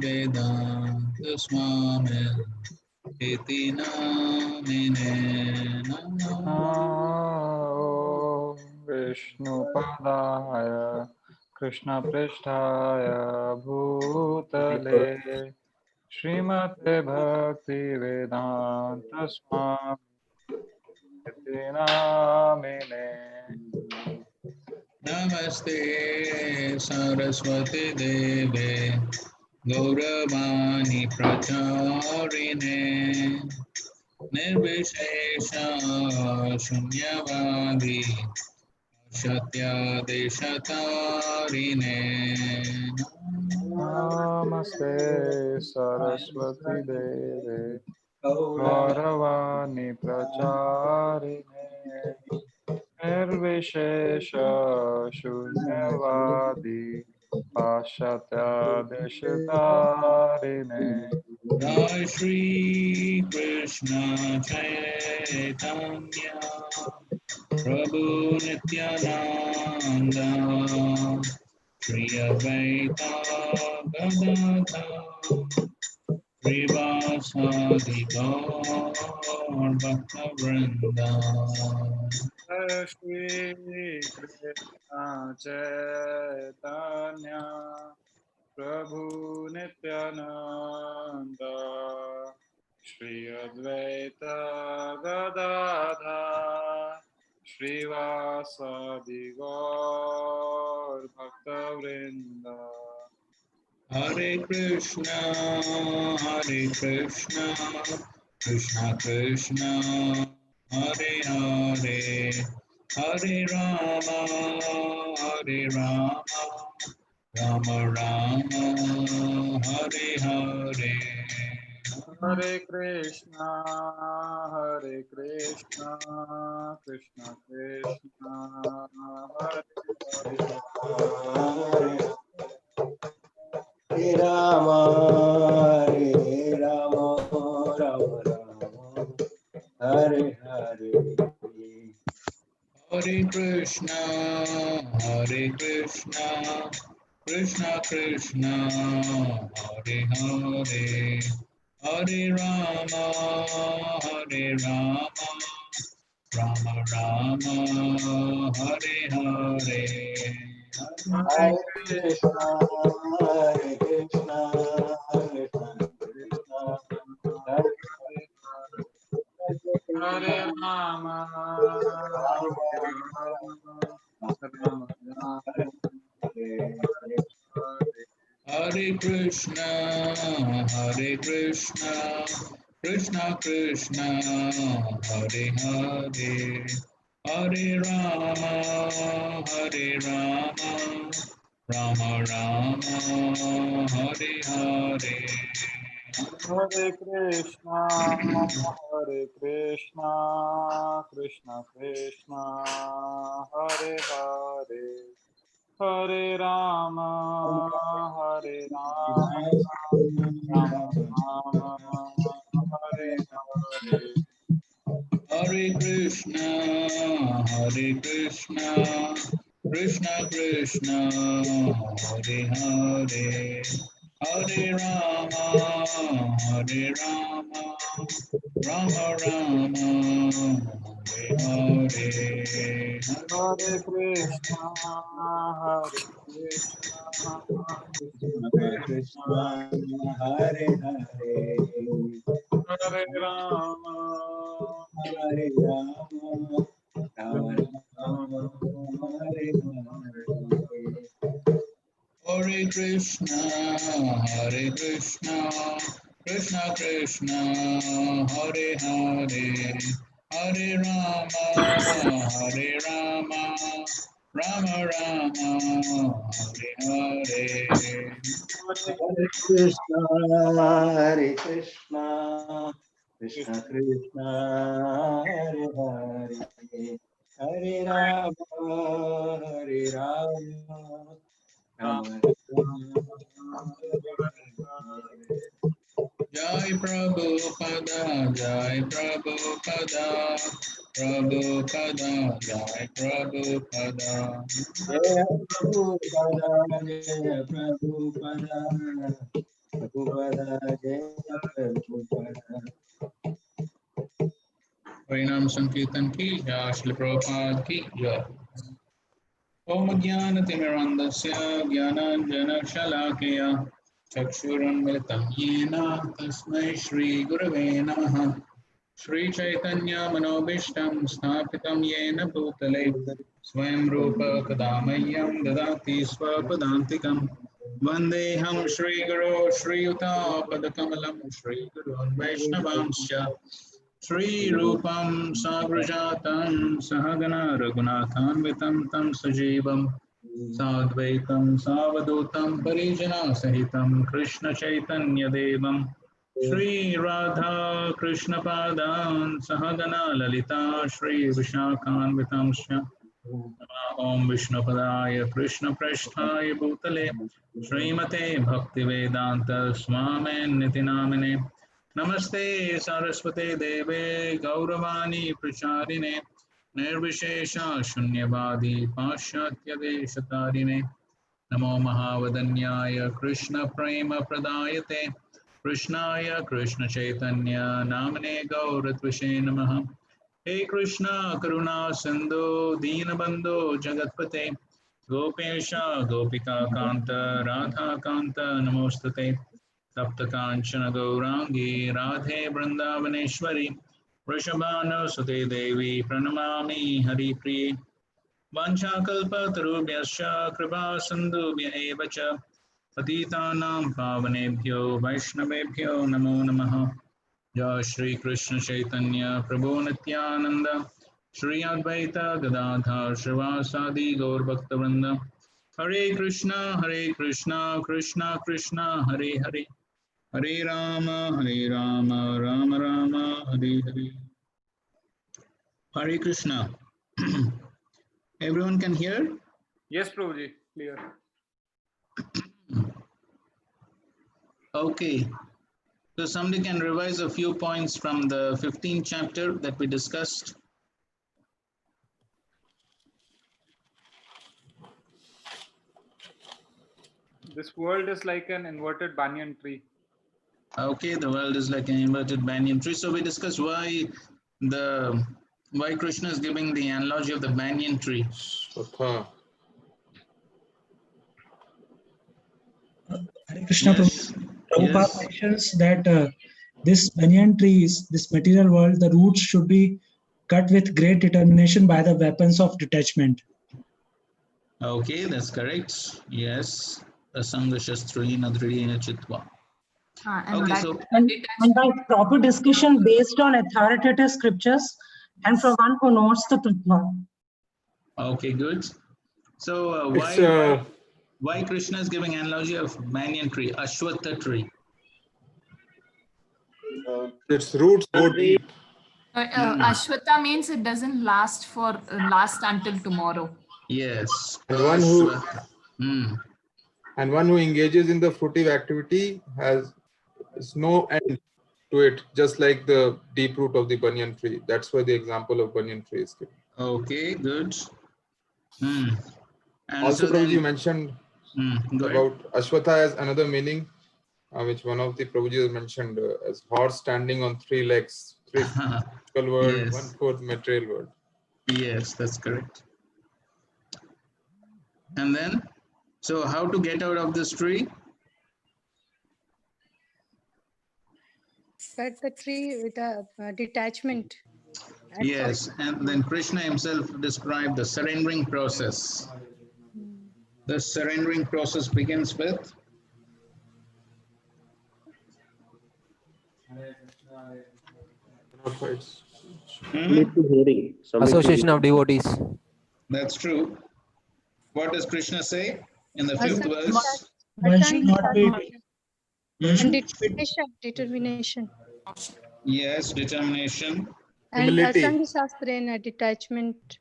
Vedanta Swami Iti Namine Namo Vishnupadaya Krishna Pristhaya Bhutale Srimate Bhakti Vedanta Swami Iti Namine. Namaste Saraswati Deve Gauravani Pracharine Nirvishesha Shunyavadi Shatya Deshatarine Namaste Saraswati Deve Gauravani Pracharine Nirvishesha Shunyavadi Pashatya Deshatarine. Jai Shri Krishna Chaitanya Prabhu Nityananda Shri Advaita Gadadhar Srivasadi Gaur Bhaktavrinda Jai Shri Krishna Chaitanya Prabhu Nityananda Shri Advaita Gadadhar Srivasadi Gaur Bhaktavrinda. Hare Krishna Krishna Krishna Hare Hare Hare Rama Rama Rama Hare Hare Hare Krishna Krishna Krishna Hare Hare Rama, Hare Rama, Rama Rama, Hare Hare. Hare Krishna Krishna Krishna Hare Hare Hare Rama Rama Rama Hare Hare Hare Hare Krishna Krishna, Hare Krishna, Krishna Krishna, Hare Hare Rama Hare Rama Rama Rama Hare. Hare Krishna Krishna Krishna Hare Hare Hare Rama Rama Rama Hare Hare Hare Krishna Krishna Krishna Hare Hare Hare Rama Rama Rama Hare Hare. Hare Krishna Krishna Krishna Hare Hare Hare Rama Rama Rama Hare Hare Hare Krishna Hare Krishna Krishna, Hare Hare, Hare Rama Hare Rama, Rama Rama, Hare Hare. Hare Krishna Krishna Krishna Hare Hare Hare Rama Rama Rama Hare Hare Hare Hare Krishna, Hare Krishna, Krishna Krishna Krishna, Hare Hare, Hare Rama, Hare Rama, Rama Rama Rama, Hare Hare. Jai Prabhupada Jai Prabhupada Jai Prabhupada Jaya Prabhupada, Jaya Prabhupada, Prabhupada, Jai Prabhupada. Harinam Sankirtan ki jai, Srila Prabhupada ki jai. Om Jnanatimirandasya Jnananjana Chakshurunmilitam Yena Tasmai Shri Gurave Namaha Shri Chaitanya Manobishtam Sthapitam Yena Bhutale Swayam Rupa Kadamayyam Dadati Swapadantikam Vandeham Shri Guru Shri Yuta Padakamalam Shri Guru Vaishnavamscha Shri Rupam Sagrajatam Sahagana Raghunathanvitam Tam Sajivam Sadvaitam Savadutam Parijana Sahitam Krishna Chaitanya Devam Shri Radha Krishna Padan Sahagana Lalita Shri Vishakhanvitamsya Om Vishnu Padaya Krishna Prasthaya Bhutale Srimate Bhakti Vedanta Swamin Nitinamine Namaste Saraswate Deve Gauravani Pracharine Nirvishesha Shunyavadi Pashatya Deshatarine Namo Mahavadanyaya Krishna Prema Pradayate Krishnaya Krishna Chaitanya Namane Gauratvishe Namaha Hey Krishna Karuna Sindhu Deenabandhu Jagatpate Gopesha Gopika Kanta Radha Kanta Namostate Tapta Kanchana Gaurangi Radhe Vrindavaneshwari Vrishabhanu Sute Devi Pranamami Hari Priye Vanchakalpatarubhyascha Kripa Sindhubhya eva cha Patitanam Pavanebhyo Vaishnavebhyo Namo Namaha Jai Shri Krishna Chaitanya Prabhu Nityananda Shri Advaita Gadadhar Srivasadi Gaur Bhakta Hare Krishna Krishna Krishna Hare Hare Hare Rama Rama Rama Hare Hare Hare Krishna. Everyone can hear? Yes, Prabhuji, clear. Okay. So somebody can revise a few points from the 15th chapter that we discussed. This world is like an inverted banyan tree. Okay, the world is like an inverted banyan tree. So we discussed why Krishna is giving the analogy of the banyan tree. Okay. Hare Krishna. Yes. Prabhupada Yes. mentions that this banyan trees, this material world, the roots should be cut with great determination by the weapons of detachment. Okay, that's correct. Yes. Asanga Shastri Nadriyena Chitva. Okay, so and by proper discussion based on authoritative scriptures and from one who knows the Tattva. okay, good. So why Krishna is giving analogy of banyan tree, Ashwatha tree? Its roots go deep. Ashwata means it doesn't last until tomorrow. Yes. And one who engages in the fruitive activity has no end to it, just like the deep root of the banyan tree. That's why the example of banyan tree is given. Okay, good. And also, so Prabhuji, you mentioned about Ashwatha as another meaning, which one of the Prabhuji mentioned as horse standing on three legs, three physical world, yes. 1/4 material world. Yes, that's correct. And then, so how to get out of this tree? Cut the tree with a detachment. Yes, and then Krishna himself described the surrendering process. The surrendering process begins with Association of devotees. That's true. What does Krishna say in the 5th verse? One should not be. Determination. Yes, determination. And Asanga Shastra, detachment.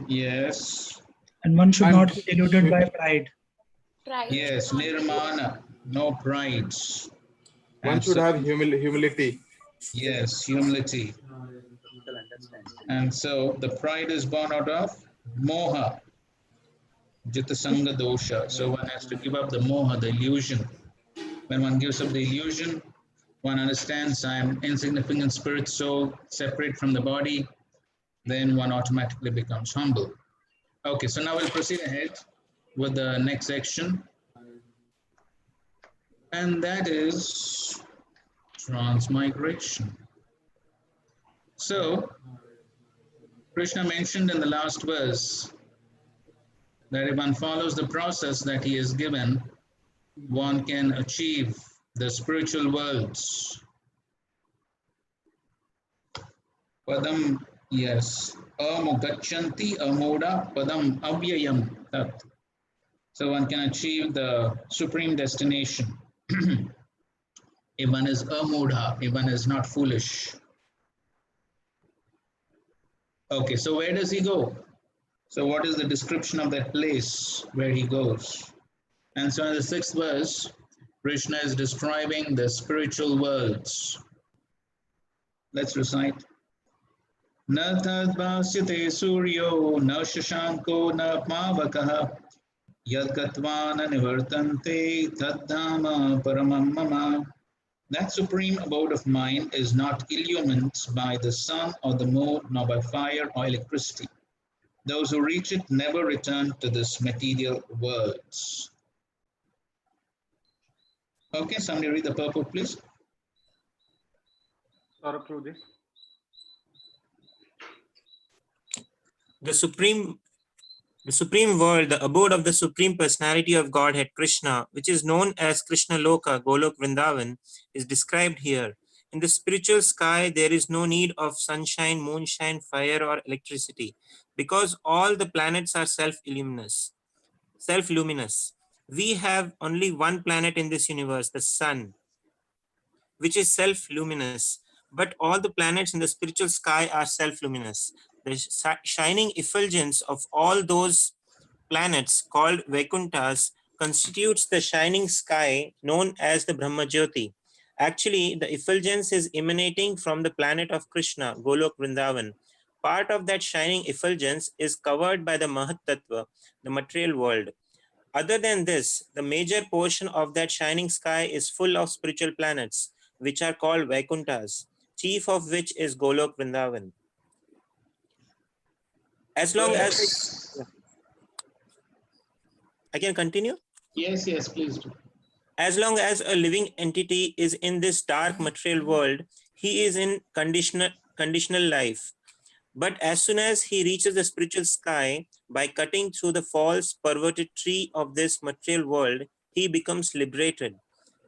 Yes. And one should not be deluded by pride. Yes, nirmana, no pride. One should have humility. Yes, humility. And so the pride is born out of moha, jitasanga dosha. So one has to give up the moha, the illusion. When one gives up the illusion, one understands I am insignificant spirit soul, separate from the body, then one automatically becomes humble. Okay, so now we'll proceed ahead with the next section, and that is transmigration. So, Krishna mentioned in the last verse that if one follows the process that he has given, one can achieve the spiritual worlds. Padam, yes. Amugachanti amoda padam avyayam tat. So one can achieve the supreme destination. If one is amudha, if one is not foolish. Okay, so where does he go? So what is the description of that place where he goes? And so in the 6th verse, Krishna is describing the spiritual worlds. Let's recite. Na tadvasyate suryo na shashanko na pavakaha yad gatva na nivartante taddhama paramam mama. That supreme abode of mine is not illumined by the sun or the moon, nor by fire or electricity. Those who reach it never return to this material worlds. Okay, somebody read the purport, please. Saurabh, through this. The supreme world, the abode of the supreme personality of Godhead Krishna, which is known as Krishna Loka, Golok Vrindavan, is described here. In the spiritual sky, there is no need of sunshine, moonshine, fire, or electricity, because all the planets are self-luminous. We have only one planet in this universe, the sun, which is self-luminous, but all the planets in the spiritual sky are self-luminous. The shining effulgence of all those planets called Vaikunthas constitutes the shining sky known as the Brahma Jyoti. Actually, the effulgence is emanating from the planet of Krishna, Golok Vrindavan. Part of that shining effulgence is covered by the Mahat Tattva, the material world. Other than this, the major portion of that shining sky is full of spiritual planets, which are called Vaikunthas, chief of which is Golok Vrindavan. As long as I can continue? Yes, please do. As long as a living entity is in this dark material world, he is in conditional life. But as soon as he reaches the spiritual sky, by cutting through the false perverted tree of this material world, he becomes liberated.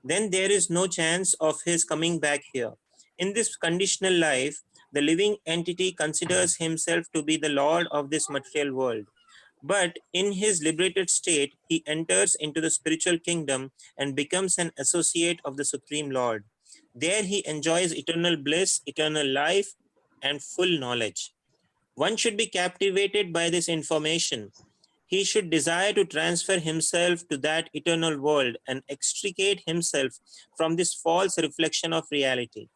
Then there is no chance of his coming back here. In this conditional life, the living entity considers himself to be the lord of this material world. But in his liberated state, he enters into the spiritual kingdom and becomes an associate of the Supreme Lord. There he enjoys eternal bliss, eternal life, and full knowledge. One should be captivated by this information. He should desire to transfer himself to that eternal world and extricate himself from this false reflection of reality.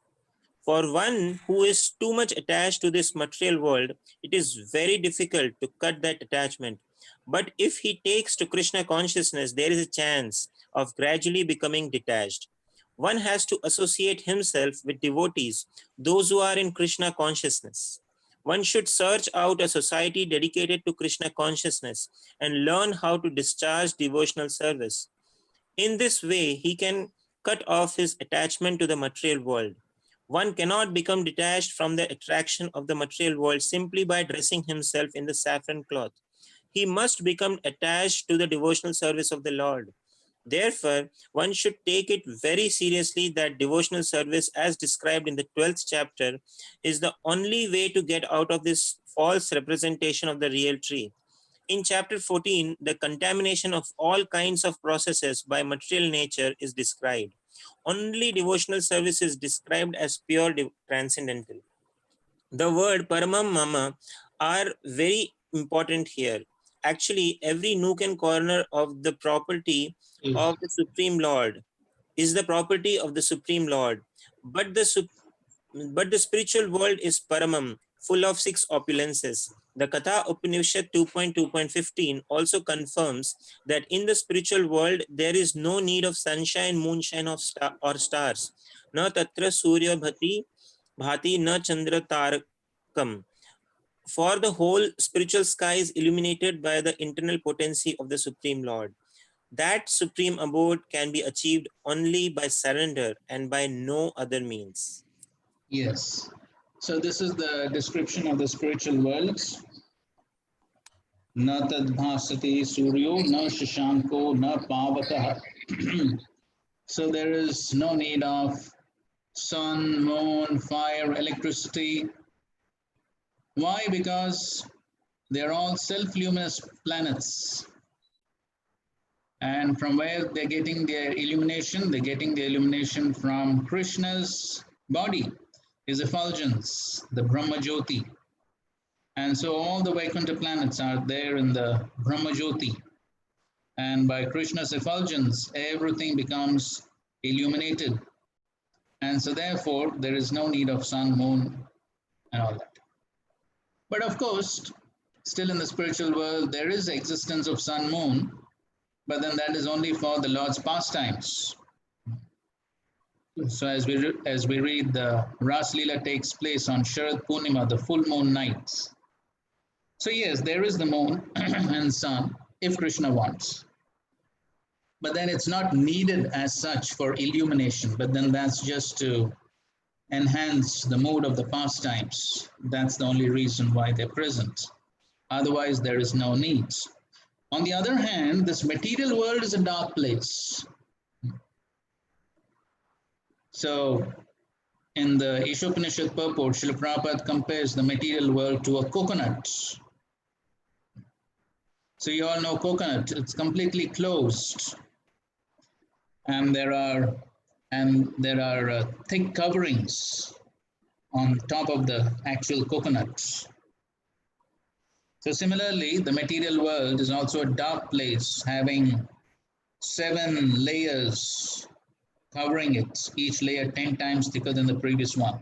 For one who is too much attached to this material world, it is very difficult to cut that attachment. But if he takes to Krishna consciousness, there is a chance of gradually becoming detached. One has to associate himself with devotees, those who are in Krishna consciousness. One should search out a society dedicated to Krishna consciousness and learn how to discharge devotional service. In this way, he can cut off his attachment to the material world. One cannot become detached from the attraction of the material world simply by dressing himself in the saffron cloth. He must become attached to the devotional service of the Lord. Therefore, one should take it very seriously that devotional service, as described in the 12th chapter, is the only way to get out of this false representation of the real tree. In chapter 14, the contamination of all kinds of processes by material nature is described. Only devotional service is described as pure transcendental. The word paramam mama are very important here. Actually, every nook and corner of the property of the Supreme Lord is the property of the Supreme Lord. But the spiritual world is paramam, full of 6 opulences. The Katha Upanishad 2.2.15 also confirms that in the spiritual world there is no need of sunshine, moonshine, or stars. Na tatra surya bhati na chandra tarakam. For the whole spiritual sky is illuminated by the internal potency of the Supreme Lord. That supreme abode can be achieved only by surrender and by no other means. Yes. So this is the description of the spiritual worlds. Na tadbhasati suryo, na shashanko, na pavakah. So there is no need of sun, moon, fire, electricity. Why? Because they're all self-luminous planets. And from where they're getting their illumination? They're getting their illumination from Krishna's body, his effulgence, the Brahma Jyoti. And so all the Vaikuntha planets are there in the Brahma Jyoti. And by Krishna's effulgence, everything becomes illuminated. And so therefore, there is no need of sun, moon, and all that. But of course, still in the spiritual world, there is existence of sun, moon, but then that is only for the Lord's pastimes. So as we read, the Ras Leela takes place on Sharad Purnima, the full moon nights. So yes, there is the moon and sun if Krishna wants. But then it's not needed as such for illumination, but then that's just to enhance the mood of the pastimes. That's the only reason why they're present. Otherwise, there is no need. On the other hand, this material world is a dark place. So, in the Ishopanishad purport, Srila Prabhupada compares the material world to a coconut. So you all know coconut, it's completely closed. And there are thick coverings on top of the actual coconuts. So similarly, the material world is also a dark place, having 7 layers covering it, each layer 10 times thicker than the previous one.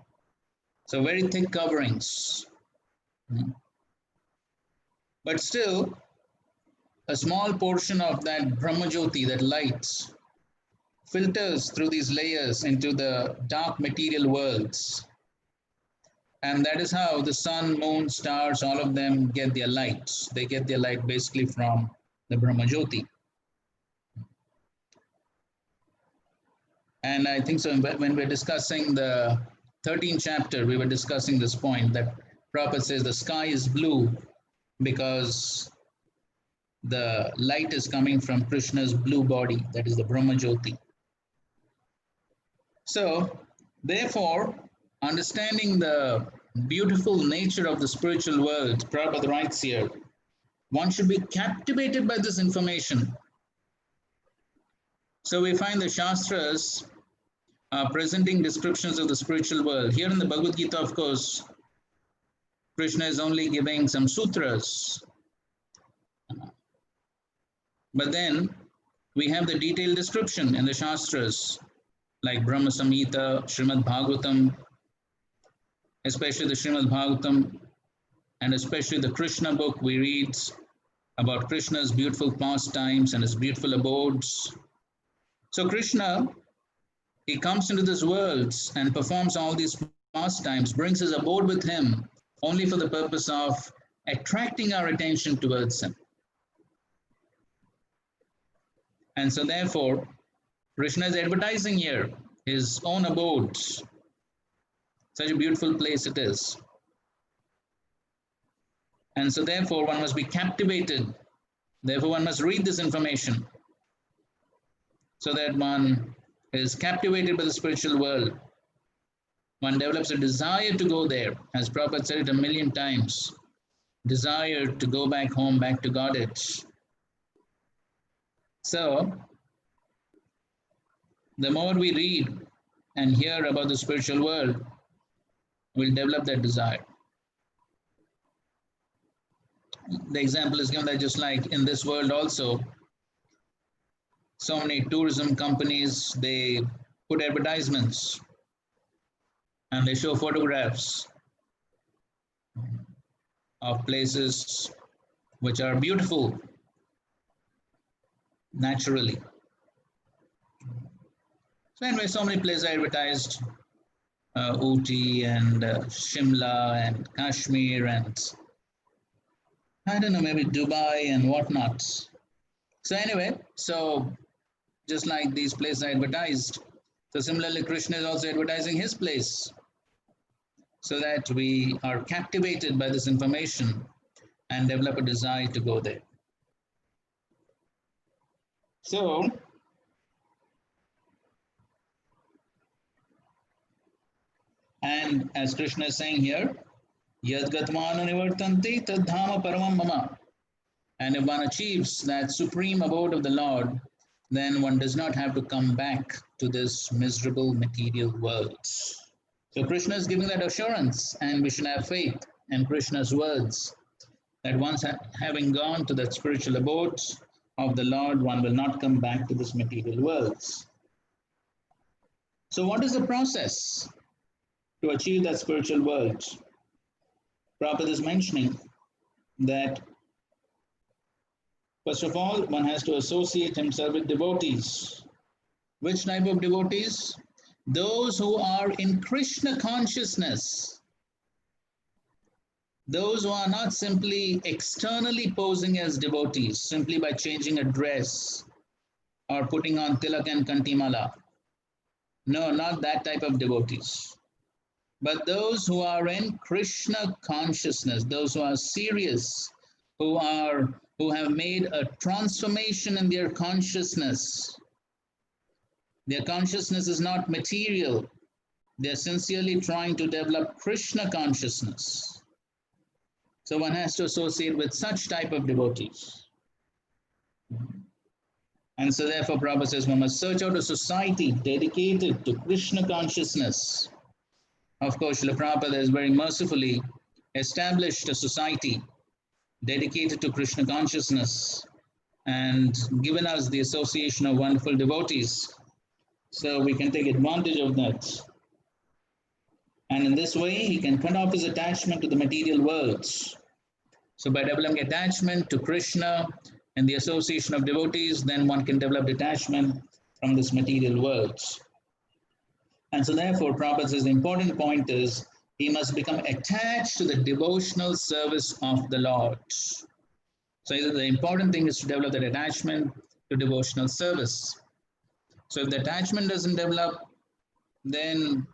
So very thick coverings. But still, a small portion of that Brahma Jyoti, that light, filters through these layers into the dark material worlds. And that is how the sun, moon, stars, all of them get their light. They get their light basically from the Brahma Jyoti. And I think so when we're discussing the 13th chapter, we were discussing this point that Prabhupada says the sky is blue because the light is coming from Krishna's blue body, that is the Brahma Jyoti. So, therefore, understanding the beautiful nature of the spiritual world, Prabhupada writes here, one should be captivated by this information. So we find the Shastras presenting descriptions of the spiritual world. Here in the Bhagavad Gita, of course, Krishna is only giving some sutras. But then we have the detailed description in the Shastras, like Brahma Samhita, Srimad Bhagavatam, especially the Srimad Bhagavatam, and especially the Krishna book, we read about Krishna's beautiful pastimes and his beautiful abodes. So Krishna, he comes into this world and performs all these pastimes, brings his abode with him only for the purpose of attracting our attention towards him. And so therefore, Krishna is advertising here his own abode. Such a beautiful place it is. And so therefore, one must be captivated. Therefore, one must read this information so that one is captivated by the spiritual world. One develops a desire to go there, as Prabhupada said it 1,000,000 times. Desire to go back home, back to Godhead. So, the more we read and hear about the spiritual world, we'll develop that desire. The example is given that just like in this world also, so many tourism companies, they put of places which are beautiful naturally. So anyway, so many places are advertised, Ooty and Shimla and Kashmir and I don't know, maybe Dubai and whatnot. So anyway, so just like these places are advertised, so similarly Krishna is also advertising his place so that we are captivated by this information and develop a desire to go there. So, and as Krishna is saying here, Yadgatmana nivartanti tadhama paramam mama. And if one achieves that supreme abode of the Lord, then one does not have to come back to this miserable material world. So Krishna is giving that assurance, and we should have faith in Krishna's words that once having gone to that spiritual abode of the Lord, one will not come back to this material world. So what is the process to achieve that spiritual world? Prabhupada is mentioning that first of all, one has to associate himself with devotees. Which type of devotees? Those who are in Krishna consciousness. Those who are not simply externally posing as devotees, simply by changing a dress or putting on tilak and kantimala. No, not that type of devotees. But those who are in Krishna consciousness, those who are serious, who have made a transformation in their consciousness. Their consciousness is not material. They're sincerely trying to develop Krishna consciousness. So one has to associate with such type of devotees. And so therefore Prabhupada says one must search out a society dedicated to Krishna consciousness. Of course, Srila Prabhupada has very mercifully established a society dedicated to Krishna consciousness and given us the association of wonderful devotees. So we can take advantage of that. And in this way, he can cut off his attachment to the material worlds. So by developing attachment to Krishna and the association of devotees, then one can develop detachment from this material worlds. And so therefore, Prabhupada says the important point is he must become attached to the devotional service of the Lord. So the important thing is to develop that attachment to devotional service. So if the attachment doesn't develop, then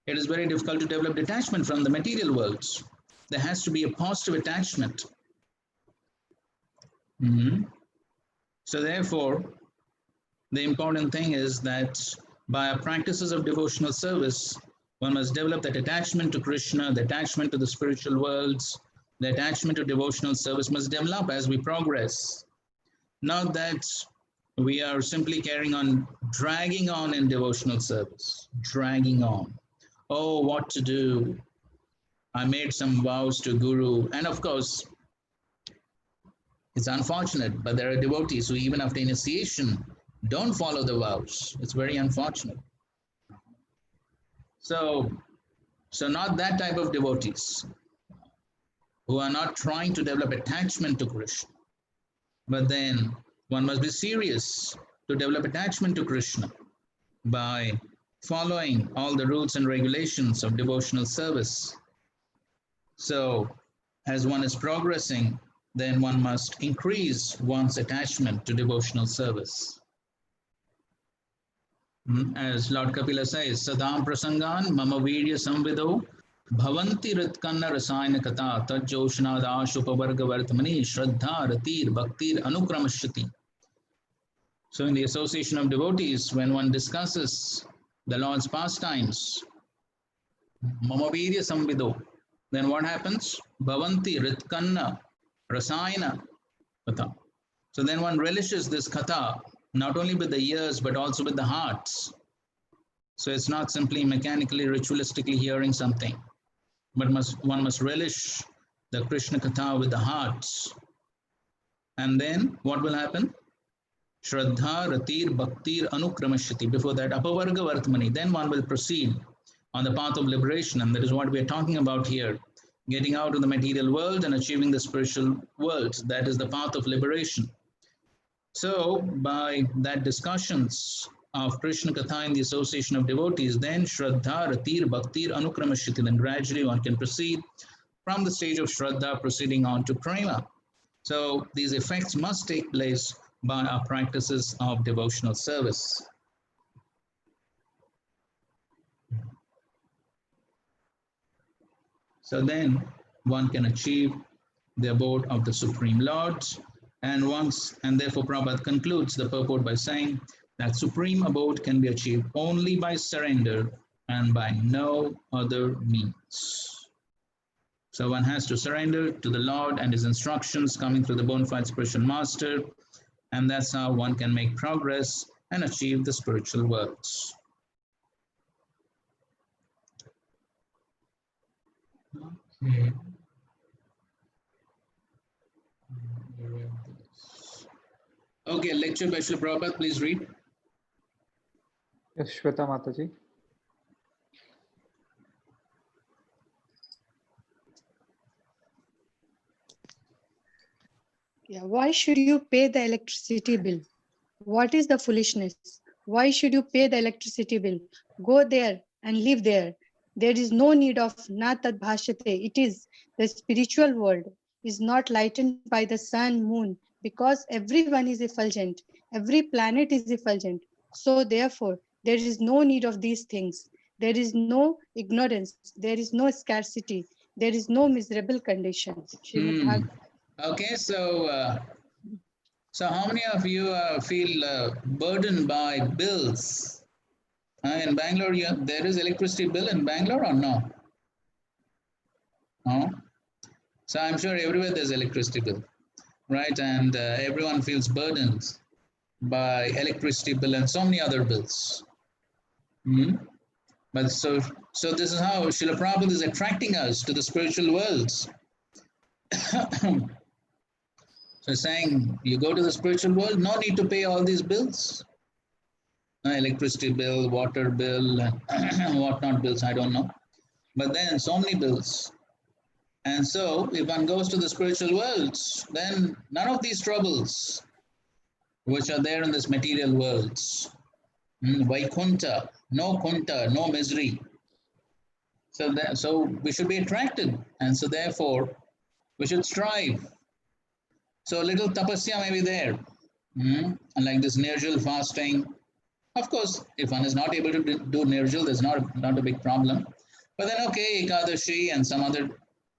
it is very difficult to develop detachment from the material worlds. There has to be a positive attachment. So therefore, the important thing is that by our practices of devotional service, one must develop that attachment to Krishna, the attachment to the spiritual worlds, the attachment to devotional service must develop as we progress. Not that we are simply carrying on, dragging on in devotional service, dragging on. Oh, what to do? I made some vows to Guru. And of course, it's unfortunate, but there are devotees who even after initiation don't follow the vows. It's very unfortunate. So not that type of devotees who are not trying to develop attachment to Krishna. But then one must be serious to develop attachment to Krishna by following all the rules and regulations of devotional service. So as one is progressing, then one must increase one's attachment to devotional service. As Lord Kapila says, Sadam prasangan mama virya samvido bhavanti ritkanna rasayana kata tajjoshnadash upavarga vartamani shraddha ratir bhaktir anukramashati. So in the association of devotees, when one discusses the Lord's pastimes, mama virya samvido, then what happens? Bhavanti ritkanna rasayana katha. So then one relishes this katha, not only with the ears, but also with the hearts. So it's not simply mechanically, ritualistically hearing something, but one must relish the Krishna katha with the hearts. And then what will happen? Shraddha, Ratir, Bhaktir, Anukramashati. Before that, Apavarga Vartmani. Then one will proceed on the path of liberation. And that is what we are talking about here. getting out of the material world and achieving the spiritual world. That is the path of liberation. So, by that discussions of Krishna Katha in the association of devotees, then Shraddha, Ratir, Bhaktir, Anukramashiti, then gradually one can proceed from the stage of Shraddha proceeding on to Prema. So, these effects must take place by our practices of devotional service. So then one can achieve the abode of the Supreme Lord. And therefore Prabhupada concludes the purport by saying that supreme abode can be achieved only by surrender and by no other means. So one has to surrender to the Lord and his instructions coming through the bona fide spiritual master, and that's how one can make progress and achieve the spiritual worlds. Okay. Okay, lecture by Srila Prabhupada, please read. Yes, Shweta Mataji. Yeah, why should you pay the electricity bill? What is the foolishness? Why should you pay the electricity bill? Go there and live there. There is no need of na tad bhashate. It is the spiritual world is not lightened by the sun, moon, because everyone is effulgent. Every planet is effulgent. So therefore, there is no need of these things. There is no ignorance. There is no scarcity. There is no miserable condition. Okay, so how many of you feel burdened by bills? In Bangalore, there is electricity bill in Bangalore or no? No? So I'm sure everywhere there's electricity bill, right? And everyone feels burdened by electricity bill and so many other bills. But so this is how Srila Prabhupada is attracting us to the spiritual worlds. So saying, you go to the spiritual world, no need to pay all these bills. Electricity bill, water bill, whatnot bills, I don't know. But then so many bills. And so if one goes to the spiritual worlds, then none of these troubles which are there in this material worlds. Vaikunta, no kunta, no misery. So we should be attracted. And so therefore, we should strive. So a little tapasya may be there. And like this nirjal fasting. Of course, if one is not able to do nirjal, there's not a big problem. But then, okay, Ekadashi and some other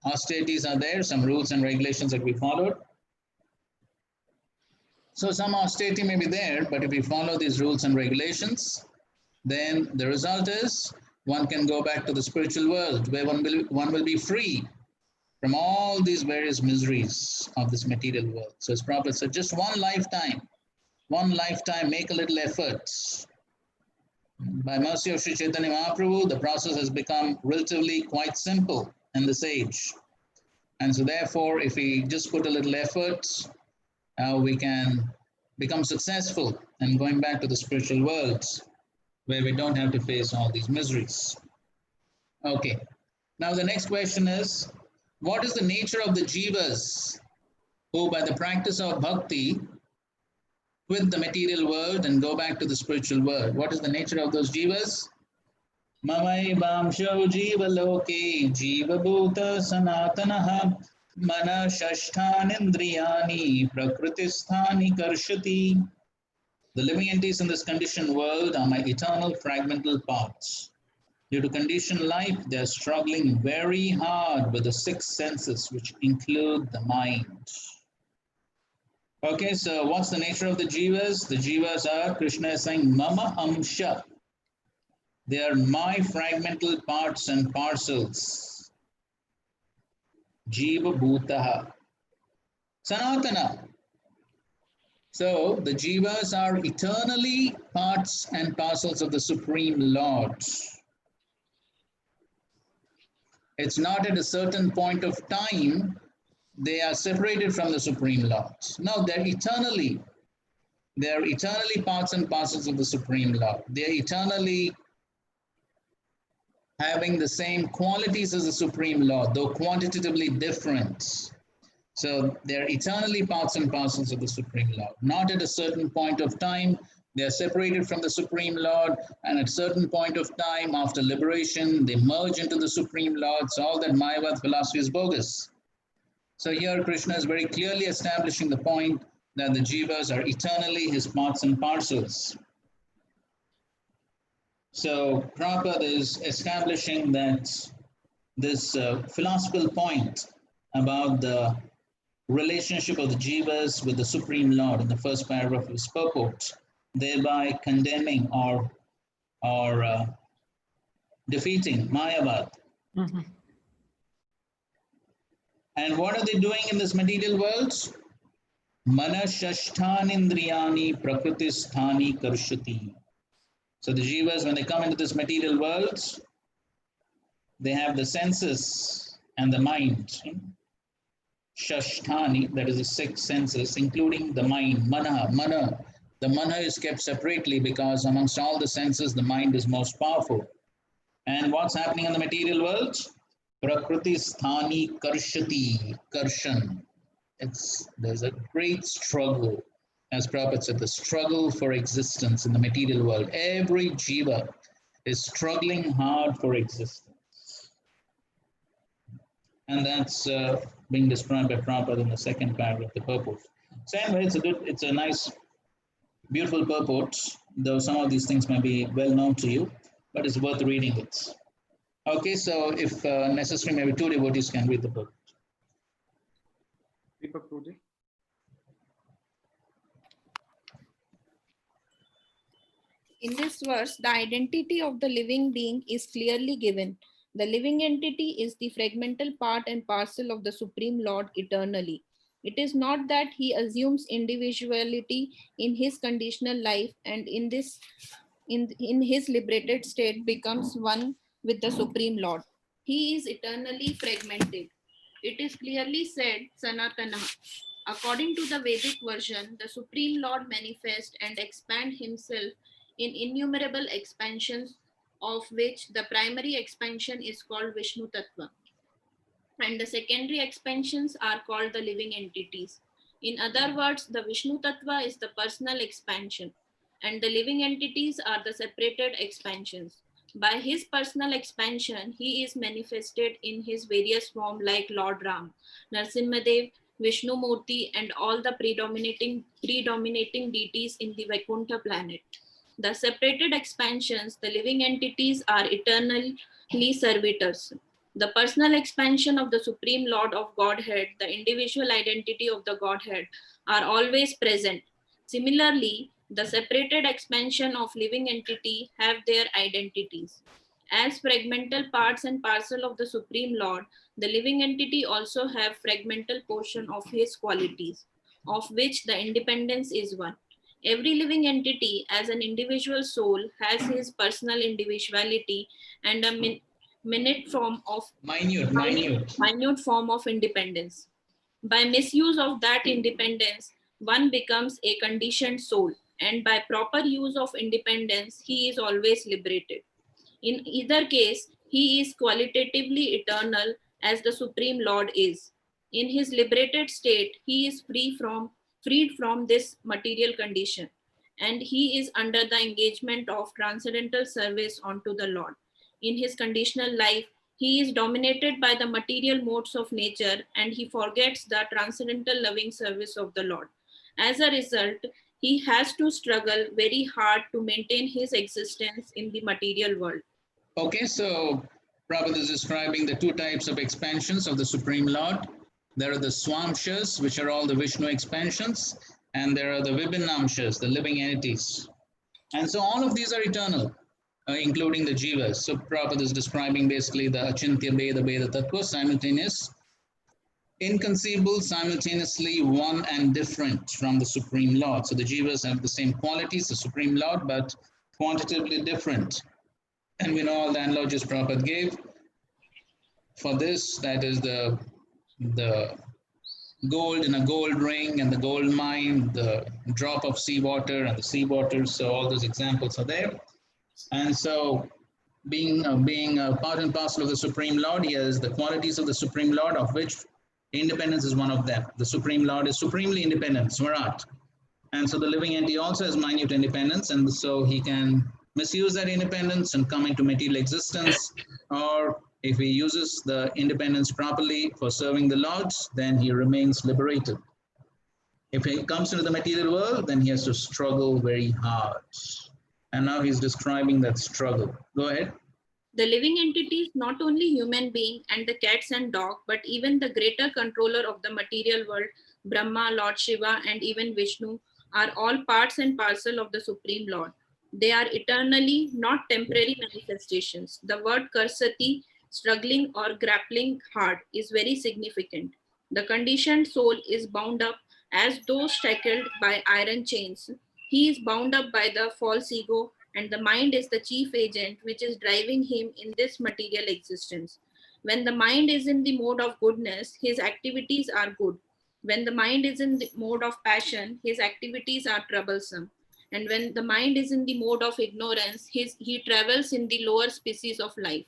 austerities are there, some rules and regulations that we followed. So some austerity may be there, but if we follow these rules and regulations, then the result is one can go back to the spiritual world where one will be free from all these various miseries of this material world. So as Prabhupada said, just one lifetime, make a little effort. By mercy of Sri Chaitanya Mahaprabhu, the process has become relatively quite simple in this age. And so therefore, if we just put a little effort, we can become successful in going back to the spiritual worlds where we don't have to face all these miseries. Okay. Now the next question is, what is the nature of the jivas who by the practice of bhakti quit the material world and go back to the spiritual world? What is the nature of those jivas? Mamai bamsho jiva loke jiva bhuta sanatanaha mana shashthan indriyani prakritisthani karshati. The living entities in this conditioned world are my eternal fragmental parts. Due to conditioned life, they are struggling very hard with the six senses, which include the mind. Okay, so what's the nature of the jivas? The jivas are, Krishna is saying, Mama Amsha. They are my fragmental parts and parcels. Jiva Bhutaha. Sanatana. So the jivas are eternally parts and parcels of the Supreme Lord. It's not at a certain point of time they are separated from the Supreme Lord. No, they're eternally parts and parcels of the Supreme Lord. They're eternally having the same qualities as the Supreme Lord, though quantitatively different. So they're eternally parts and parcels of the Supreme Lord. Not at a certain point of time, they are separated from the Supreme Lord, and at a certain point of time, after liberation, they merge into the Supreme Lord. So all that Mayavad philosophy is bogus. So here Krishna is very clearly establishing the point that the jivas are eternally his parts and parcels. So Prabhupada is establishing that this philosophical point about the relationship of the jivas with the Supreme Lord in the first paragraph of his purport, thereby condemning or defeating Mayavad. Mhm. And what are they doing in this material world? Manashashtanindriyani prakritisthani karshati. So the jivas, when they come into this material world, they have the senses and the mind. Shashtani, that is the six senses, including the mind, mana. The mana is kept separately because amongst all the senses, the mind is most powerful. And what's happening in the material world? Prakriti sthani karshati, karshan. There's a great struggle, as Prabhupada said, the struggle for existence in the material world. Every jiva is struggling hard for existence. And that's being described by Prabhupada in the second paragraph of the purport. So anyway, it's a nice, beautiful purport, though some of these things may be well known to you, but it's worth reading it. Okay, so if necessary, maybe two devotees can read the book. Deepak Puji. In this verse, the identity of the living being is clearly given. The living entity is the fragmental part and parcel of the Supreme Lord eternally. It is not that he assumes individuality in his conditional life and in his liberated state becomes one with the Supreme Lord. He is eternally fragmented. It is clearly said, Sanatana. According to the Vedic version, the Supreme Lord manifests and expands himself in innumerable expansions, of which the primary expansion is called Vishnu Tattva. And the secondary expansions are called the living entities. In other words, the Vishnu Tattva is the personal expansion, and the living entities are the separated expansions. By his personal expansion, he is manifested in his various forms like Lord Ram, Narsimhadev, Vishnu Murti, and all the predominating deities in the Vaikuntha planet. The separated expansions, the living entities, are eternally servitors. The personal expansion of the Supreme Lord of Godhead, the individual identity of the Godhead, are always present. Similarly, the separated expansion of living entity have their identities. As fragmental parts and parcel of the Supreme Lord, the living entity also have fragmental portion of his qualities, of which the independence is one. Every living entity as an individual soul has his personal individuality and a minute form of minute form of independence. By misuse of that independence, one becomes a conditioned soul, and by proper use of independence, he is always liberated. In either case, he is qualitatively eternal as the Supreme Lord is. In his liberated state, he is freed from this material condition, and he is under the engagement of transcendental service unto the Lord. In his conditional life, he is dominated by the material modes of nature, and he forgets the transcendental loving service of the Lord. As a result, he has to struggle very hard to maintain his existence in the material world. Okay, so Prabhupada is describing the two types of expansions of the Supreme Lord. There are the Swamshas, which are all the Vishnu expansions, and there are the Vibhinamshas, the living entities. And so all of these are eternal, including the Jivas. So Prabhupada is describing basically the Achintya Bheda Bheda Tattva, simultaneous, inconceivable, simultaneously one and different from the Supreme Lord. So the Jivas have the same qualities, the Supreme Lord, but quantitatively different. And we know all the analogies Prabhupada gave for this, that is the gold in a gold ring and the gold mine, the drop of seawater and the seawater. So all those examples are there. And so being part and parcel of the Supreme Lord, he has the qualities of the Supreme Lord, of which independence is one of them. The Supreme Lord is supremely independent, Swarat. And so the living entity also has minute independence, and so he can misuse that independence and come into material existence, or if he uses the independence properly for serving the Lords, then he remains liberated. If he comes into the material world, then he has to struggle very hard. And now he's describing that struggle. Go ahead. The living entity is not only human being and the cats and dog, but even the greater controller of the material world, Brahma, Lord Shiva, and even Vishnu, are all parts and parcel of the Supreme Lord. They are eternally, not temporary manifestations. The word karsati, struggling or grappling hard, is very significant. The conditioned soul is bound up as though shackled by iron chains. He is bound up by the false ego, and the mind is the chief agent which is driving him in this material existence. When the mind is in the mode of goodness, his activities are good. When the mind is in the mode of passion, his activities are troublesome. And when the mind is in the mode of ignorance, he travels in the lower species of life.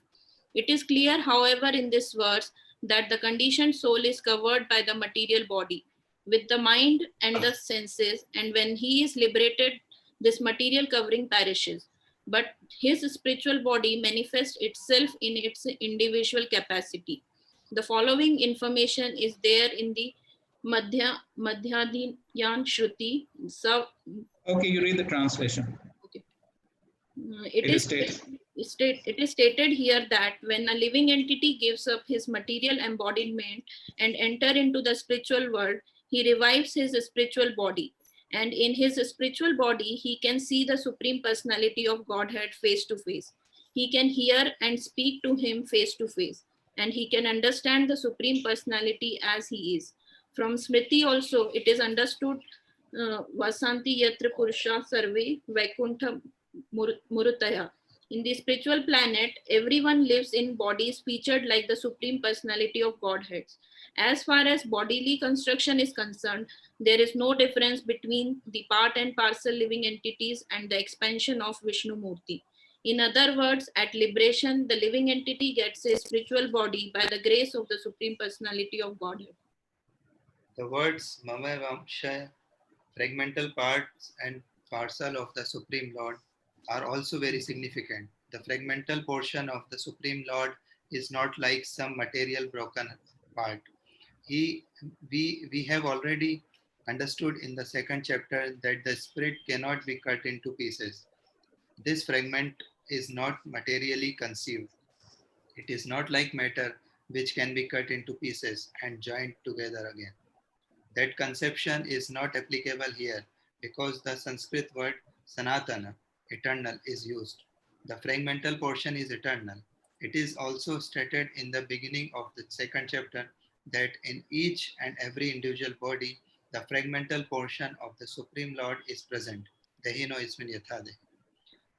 It is clear, however, in this verse that the conditioned soul is covered by the material body with the mind and the senses, and when he is liberated, this material covering perishes. But his spiritual body manifests itself in its individual capacity. The following information is there in the Madhyadhyan Shruti. So, Okay, you read the translation. okay. It is stated here that when a living entity gives up his material embodiment and enter into the spiritual world, he revives his spiritual body. And in his spiritual body, he can see the Supreme Personality of Godhead face to face. He can hear and speak to him face to face. And he can understand the Supreme Personality as he is. From Smriti also, it is understood Vasanti Yatra Purusha Sarve Vaikuntha Murutaya. In the spiritual planet, everyone lives in bodies featured like the Supreme Personality of Godhead. As far as bodily construction is concerned, there is no difference between the part and parcel living entities and the expansion of Vishnu Murti. In other words, at liberation, the living entity gets a spiritual body by the grace of the Supreme Personality of Godhead. The words Mama Vamsha, fragmental parts and parcel of the Supreme Lord, are also very significant. The fragmental portion of the Supreme Lord is not like some material broken part. We have already understood in the second chapter that the spirit cannot be cut into pieces. This fragment is not materially conceived. It is not like matter which can be cut into pieces and joined together again. That conception is not applicable here because the Sanskrit word Sanatana, eternal, is used. The fragmental portion is eternal. It is also stated in the beginning of the second chapter that in each and every individual body, the fragmental portion of the Supreme Lord is present. Dehino ismin yathade.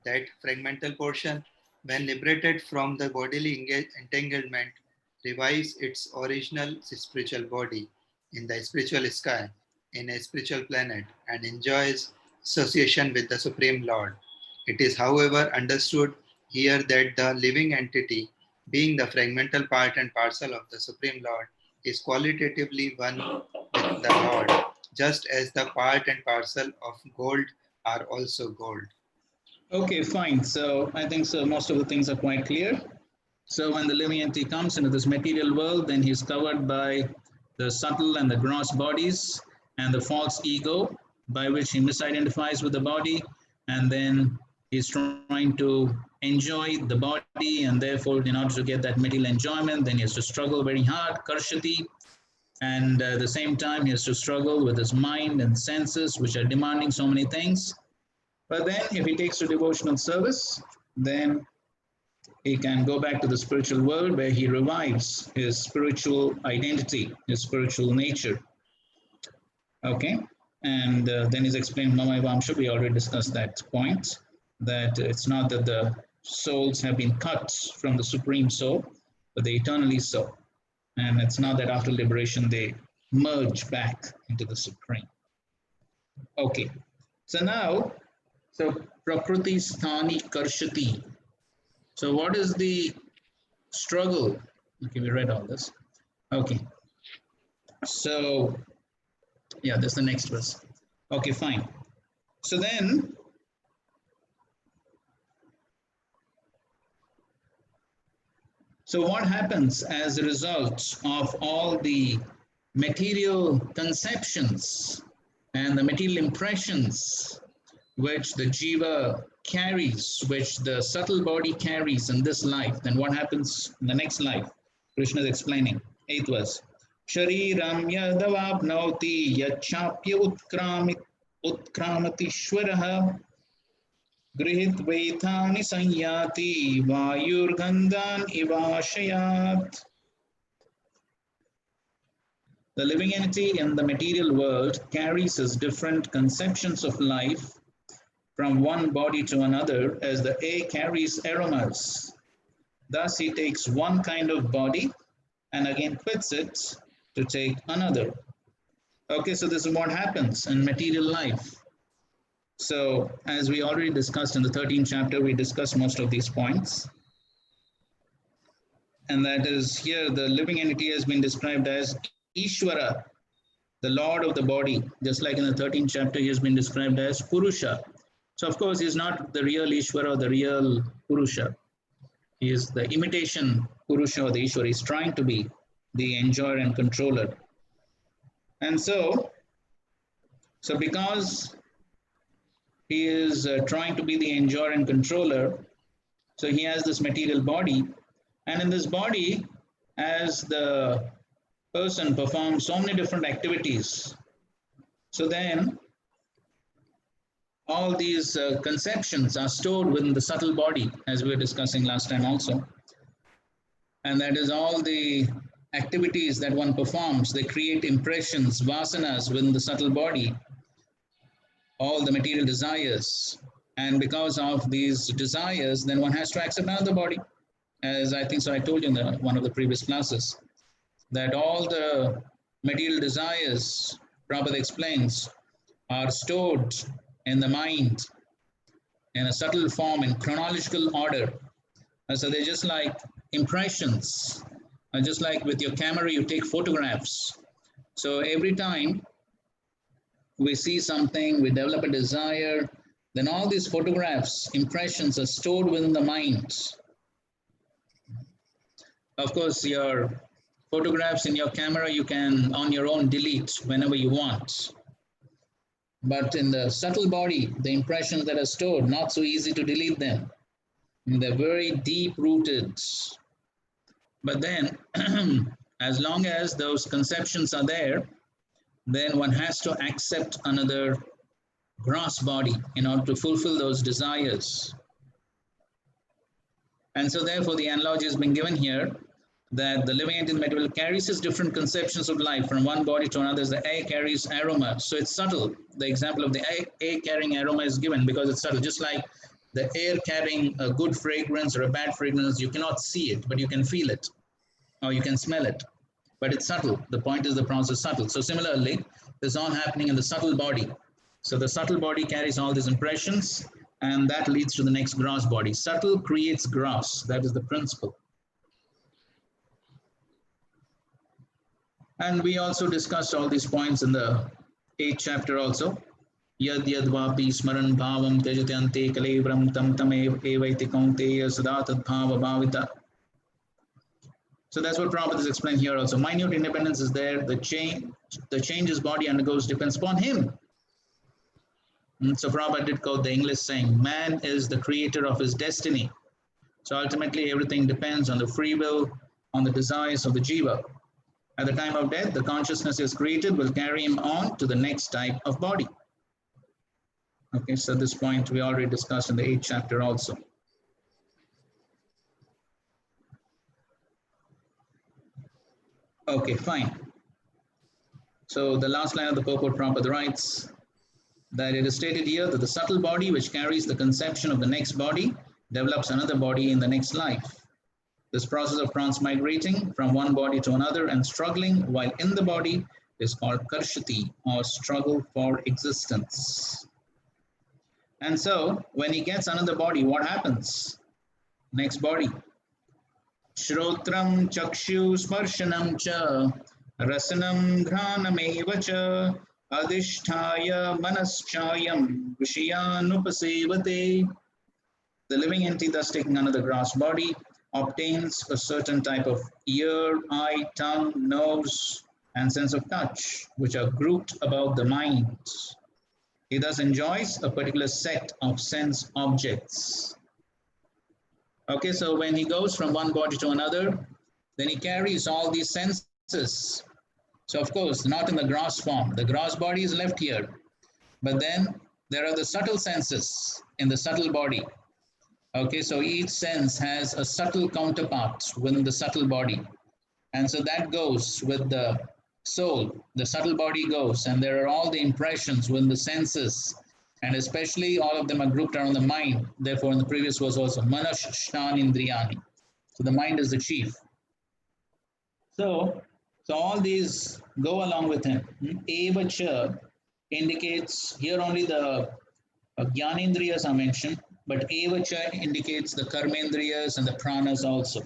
That fragmental portion, when liberated from the bodily entanglement, revives its original spiritual body in the spiritual sky, in a spiritual planet, and enjoys association with the Supreme Lord. It is, however, understood here that the living entity, being the fragmental part and parcel of the Supreme Lord, is qualitatively one with the Lord, just as the part and parcel of gold are also gold. Okay, fine. So I think so most of the things are quite clear. So when the living entity comes into this material world, then he's covered by the subtle and the gross bodies and the false ego by which he misidentifies with the body, and then he's trying to enjoy the body, and therefore in order to get that material enjoyment, then he has to struggle very hard, karshati, and at the same time he has to struggle with his mind and senses which are demanding so many things. But then if he takes to devotional service, then he can go back to the spiritual world where he revives his spiritual identity, his spiritual nature. Okay, and then he's explained Mama Vamsha. We already discussed that point, that it's not that the souls have been cut from the Supreme Soul, but they eternally so. And it's not that after liberation they merge back into the Supreme. Okay, so now, so Prakriti Sthani Karshati. So what is the struggle? Okay, we read all this. Okay. So, yeah, that's the next verse. Okay, fine. So then, so what happens as a result of all the material conceptions and the material impressions which the jiva carries, which the subtle body carries in this life, then what happens in the next life? Krishna is explaining. 8th verse. Shariram yadavapnauti yachapya utkramatishwaraha गृहीत्वैथानि संयाति वायुर्गन्धान् इवाशयात्. The living entity in the material world carries his different conceptions of life from one body to another as the air carries aromas. Thus he takes one kind of body and again quits it to take another. Okay, so this is what happens in material life. So, as we already discussed in the 13th chapter, we discussed most of these points. And that is here, the living entity has been described as Ishvara, the Lord of the body. Just like in the 13th chapter, he has been described as Purusha. So, of course, he's not the real Ishvara or the real Purusha. He is the imitation Purusha or the Ishvara. He's trying to be the enjoyer and controller. And so because he is trying to be the enjoyer and controller, so he has this material body, and in this body, as the person performs so many different activities, so then all these conceptions are stored within the subtle body, as we were discussing last time also. And that is all the activities that one performs, they create impressions, vasanas within the subtle body, all the material desires. And because of these desires, then one has to accept another body. As I think so, I told you in one of the previous classes, that all the material desires, Prabhupada explains, are stored in the mind in a subtle form in chronological order. And so they're just like impressions. And just like with your camera, you take photographs. So every time we see something, we develop a desire, then all these photographs, impressions are stored within the mind. Of course, your photographs in your camera, you can on your own delete whenever you want. But in the subtle body, the impressions that are stored, not so easy to delete them. And they're very deep rooted. But then, as long as those conceptions are there, then one has to accept another gross body in order to fulfill those desires. And so therefore the analogy has been given here that the living entity in the material carries its different conceptions of life from one body to another as the air carries aroma. So it's subtle. The example of the air carrying aroma is given because it's subtle. Just like the air carrying a good fragrance or a bad fragrance, you cannot see it, but you can feel it or you can smell it. But it's subtle. The point is the process is subtle. So similarly, this is all happening in the subtle body. So the subtle body carries all these impressions, and that leads to the next gross body. Subtle creates gross. That is the principle. And we also discussed all these points in the 8th chapter also. Yad yad vapi smaran bhavam tyajate ante kalevram tam tam evaiti kaunteya sada tad bhava bhavita. So that's what Prabhupada is explaining here also. Minute independence is there. The change his body undergoes depends upon him. And so Prabhupada did quote the English saying, man is the creator of his destiny. So ultimately everything depends on the free will, on the desires of the jiva. At the time of death, the consciousness is created will carry him on to the next type of body. Okay, so this point we already discussed in the 8th chapter also. Okay, fine. So the last line of the purport Prabhupada writes that it is stated here that the subtle body which carries the conception of the next body develops another body in the next life. This process of transmigrating from one body to another and struggling while in the body is called karshati, or struggle for existence. And so when he gets another body, what happens? Next body. Shrotram chakshu sparshanam cha rasanam ghranameva cha adhisthaya manaschayam vishayanupasevate. The living entity thus taking another gross body obtains a certain type of ear, eye, tongue, nose, and sense of touch, which are grouped about the mind. He thus enjoys a particular set of sense objects. Okay, so when he goes from one body to another, then he carries all these senses. So, of course, not in the gross form. The gross body is left here. But then there are the subtle senses in the subtle body. Okay, so each sense has a subtle counterpart within the subtle body. And so that goes with the soul. The subtle body goes, and there are all the impressions within the senses. And especially all of them are grouped around the mind. Therefore, in the previous verse also, Manash Shnan Indriyani. So the mind is the chief. So all these go along with him. Evacha indicates, here only the Jnanendriyas are mentioned, but Evacha indicates the Karmendriyas and the Pranas also.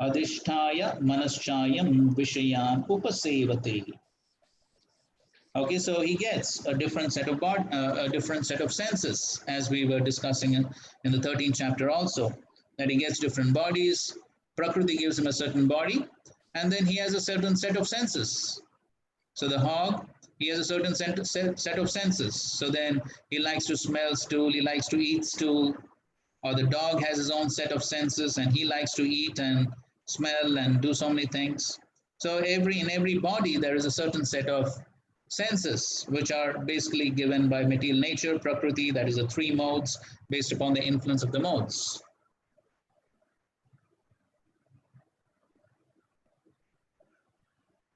Adhisthaya manaschayam vishayan upasevate. Okay, so he gets a different set of a different set of senses, as we were discussing in the 13th chapter also, that he gets different bodies. Prakriti gives him a certain body, and then he has a certain set of senses. So the hog, he has a certain set of senses. So then he likes to smell stool, he likes to eat stool, or the dog has his own set of senses and he likes to eat and smell and do so many things. So in every body there is a certain set of senses which are basically given by material nature, Prakriti, that is the three modes based upon the influence of the modes.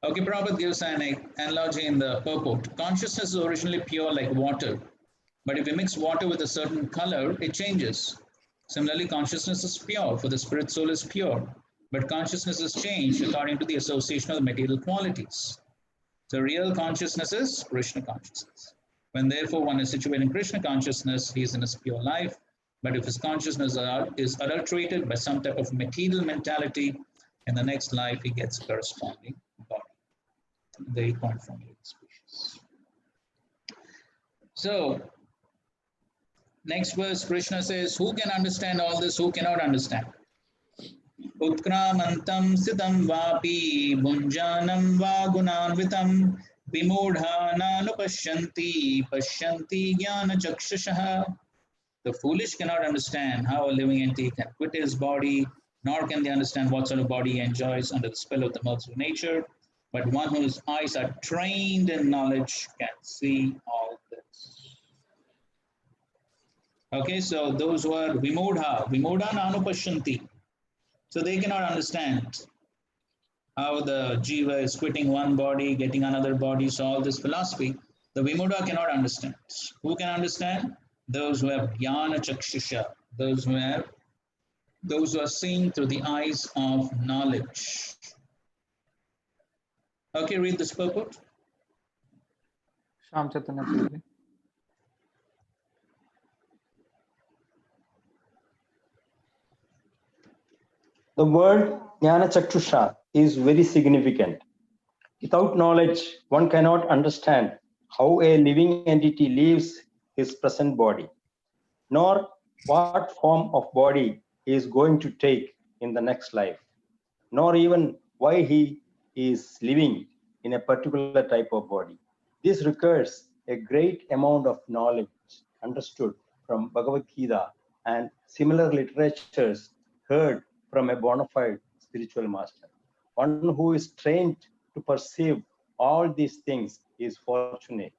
Okay, Prabhupada gives an analogy in the purport. Consciousness is originally pure like water, but if you mix water with a certain color, it changes. Similarly, consciousness is pure, for the spirit soul is pure, but consciousness is changed according to the association of the material qualities. So real consciousness is Krishna consciousness. When therefore one is situated in Krishna consciousness, he is in his pure life. But if his consciousness is adulterated by some type of material mentality, in the next life he gets corresponding body. The 8.4 million species. So, next verse, Krishna says, who can understand all this? Who cannot understand? Utkramantam sitam vapi bunjanam va gunanvitam vimudha nanupashyanti pashyanti jnana chakshushaha. The foolish cannot understand how a living entity can quit his body, nor can they understand what sort of body he enjoys under the spell of the modes of nature. But one whose eyes are trained in knowledge can see all this. Okay, so those who are vimudha nanupashyanti, so they cannot understand how the jiva is quitting one body, getting another body. So all this philosophy, the vimudha cannot understand. Who can understand? Those who have jnana chakshusha, those who are seeing through the eyes of knowledge. Okay, read this purport. Sham Chaitanya Prabhu. The word Jnana Chakshusha is very significant. Without knowledge, one cannot understand how a living entity leaves his present body, nor what form of body he is going to take in the next life, nor even why he is living in a particular type of body. This requires a great amount of knowledge understood from Bhagavad Gita and similar literatures heard from a bona fide spiritual master. One who is trained to perceive all these things is fortunate.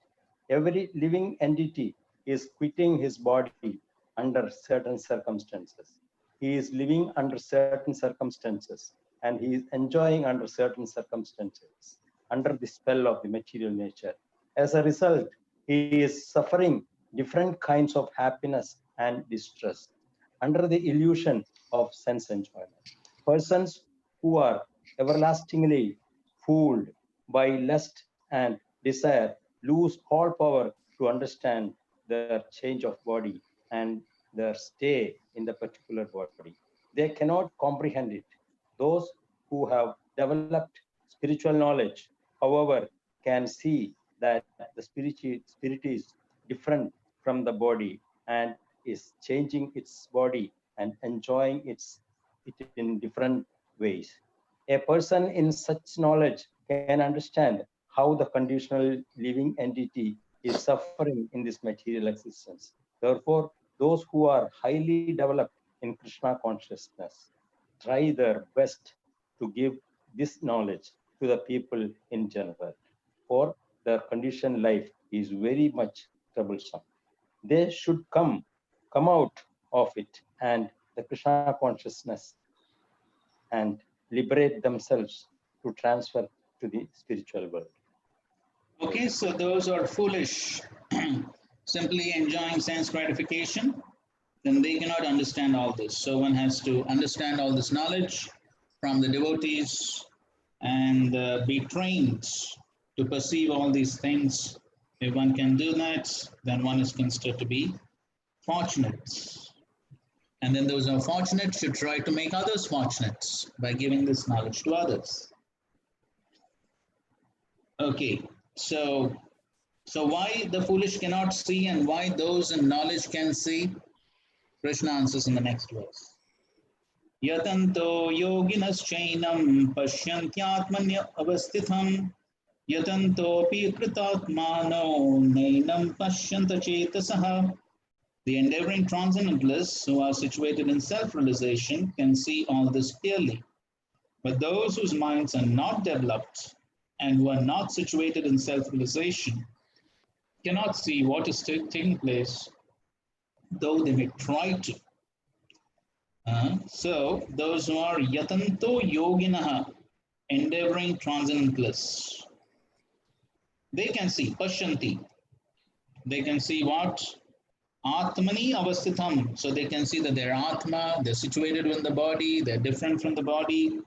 Every living entity is quitting his body under certain circumstances. He is living under certain circumstances and he is enjoying under certain circumstances, under the spell of the material nature. As a result, he is suffering different kinds of happiness and distress under the illusion of sense enjoyment. Persons who are everlastingly fooled by lust and desire lose all power to understand their change of body, and their stay in the particular body. They cannot comprehend it. Those who have developed spiritual knowledge, however, can see that the spirit is different from the body and is changing its body and enjoying it in different ways. A person in such knowledge can understand how the conditional living entity is suffering in this material existence. Therefore, those who are highly developed in Krishna consciousness try their best to give this knowledge to the people in general, for their conditioned life is very much troublesome. They should come out of it and the Krishna consciousness and liberate themselves to transfer to the spiritual world. Okay, so those are foolish, simply enjoying sense gratification, then they cannot understand all this. So one has to understand all this knowledge from the devotees and be trained to perceive all these things. If one can do that, then one is considered to be fortunate. And then those who are fortunate should try to make others fortunate by giving this knowledge to others. Okay, so why the foolish cannot see and why those in knowledge can see? Krishna answers in the next verse. Yatanto yoginaschainam pashyantyatmanya avastitham yatantopi kritatmano nainam pashyanta chetasaha. The endeavoring transcendentalists who are situated in self-realization can see all this clearly. But those whose minds are not developed and who are not situated in self-realization cannot see what is taking place, though they may try to. So those who are yatanto yoginaha, endeavoring transcendentalists, they can see, pashyanti. They can see what? Atmani avastitham. So they can see that they're Atma, they're situated in the body, they're different from the body.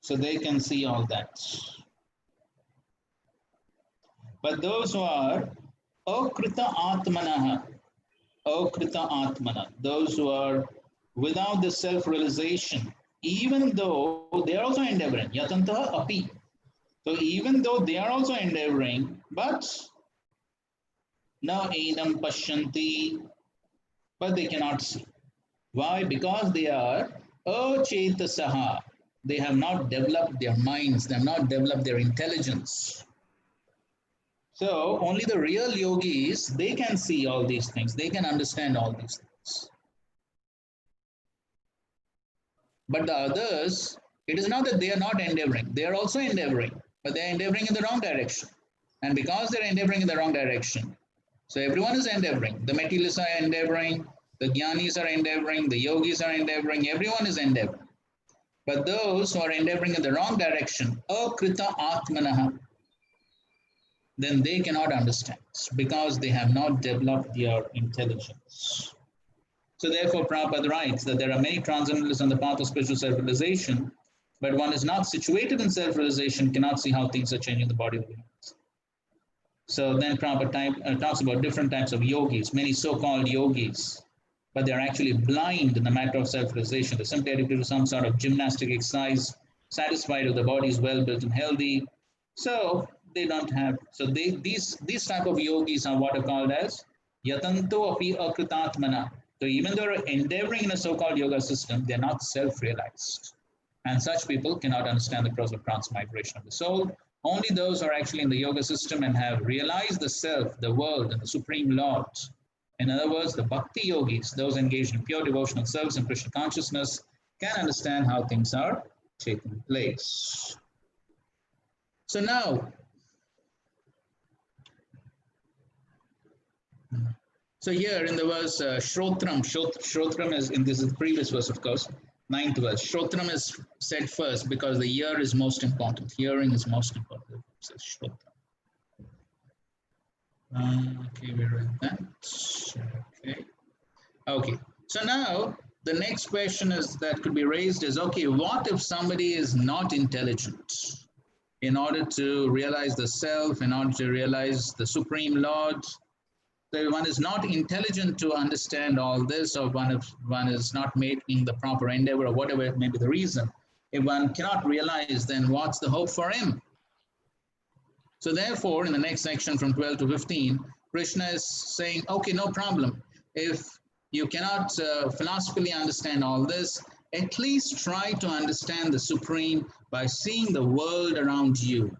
So they can see all that. But those who are akrita atmanaha, those who are without the self-realization, even though they are also endeavoring, yatantaha api. So even though they are also endeavoring, but na enam pashyanti, but they cannot see. Why? Because they are achetasaha. They have not developed their minds, they have not developed their intelligence. So only the real yogis, they can see all these things, they can understand all these things. But the others, it is not that they are not endeavoring, they are also endeavoring, but they are endeavoring in the wrong direction. And because they are endeavoring in the wrong direction, so everyone is endeavoring. The materialists are endeavoring, the jnanis are endeavoring, the yogis are endeavoring, everyone is endeavoring. But those who are endeavoring in the wrong direction, akrita atmanaha, then they cannot understand because they have not developed their intelligence. So therefore, Prabhupada writes that there are many transcendentalists on the path of spiritual self-realization, but one is not situated in self-realization, cannot see how things are changing the body of the universe. So then Prabhupada talks about different types of yogis, many so-called yogis, but they're actually blind in the matter of self-realization. They're simply addicted to some sort of gymnastic exercise, satisfied if the body is well built and healthy. So they don't have, so these type of yogis are what are called as yatanto api akritatmana. So even though they're endeavoring in a so-called yoga system, they're not self-realized. And such people cannot understand the process of transmigration of the soul. Only those who are actually in the yoga system and have realized the self, the world, and the Supreme Lord. In other words, the Bhakti yogis, those engaged in pure devotional service and Krishna consciousness, can understand how things are taking place. So now, so here in the verse Shrotram is, in this is the previous verse, of course, 9th verse. Shrotram is said first because the ear is most important. Hearing is most important. It says Shrotram. Okay, we read that. Okay. Okay. So now the next question is that could be raised is, okay, what if somebody is not intelligent? In order to realize the self, in order to realize the Supreme Lord, So one is not intelligent to understand all this, or one is not making the proper endeavor, or whatever it may be the reason. If one cannot realize, then what's the hope for him? So therefore, in the next section from 12 to 15, Krishna is saying, okay, no problem. If you cannot philosophically understand all this, at least try to understand the Supreme by seeing the world around you.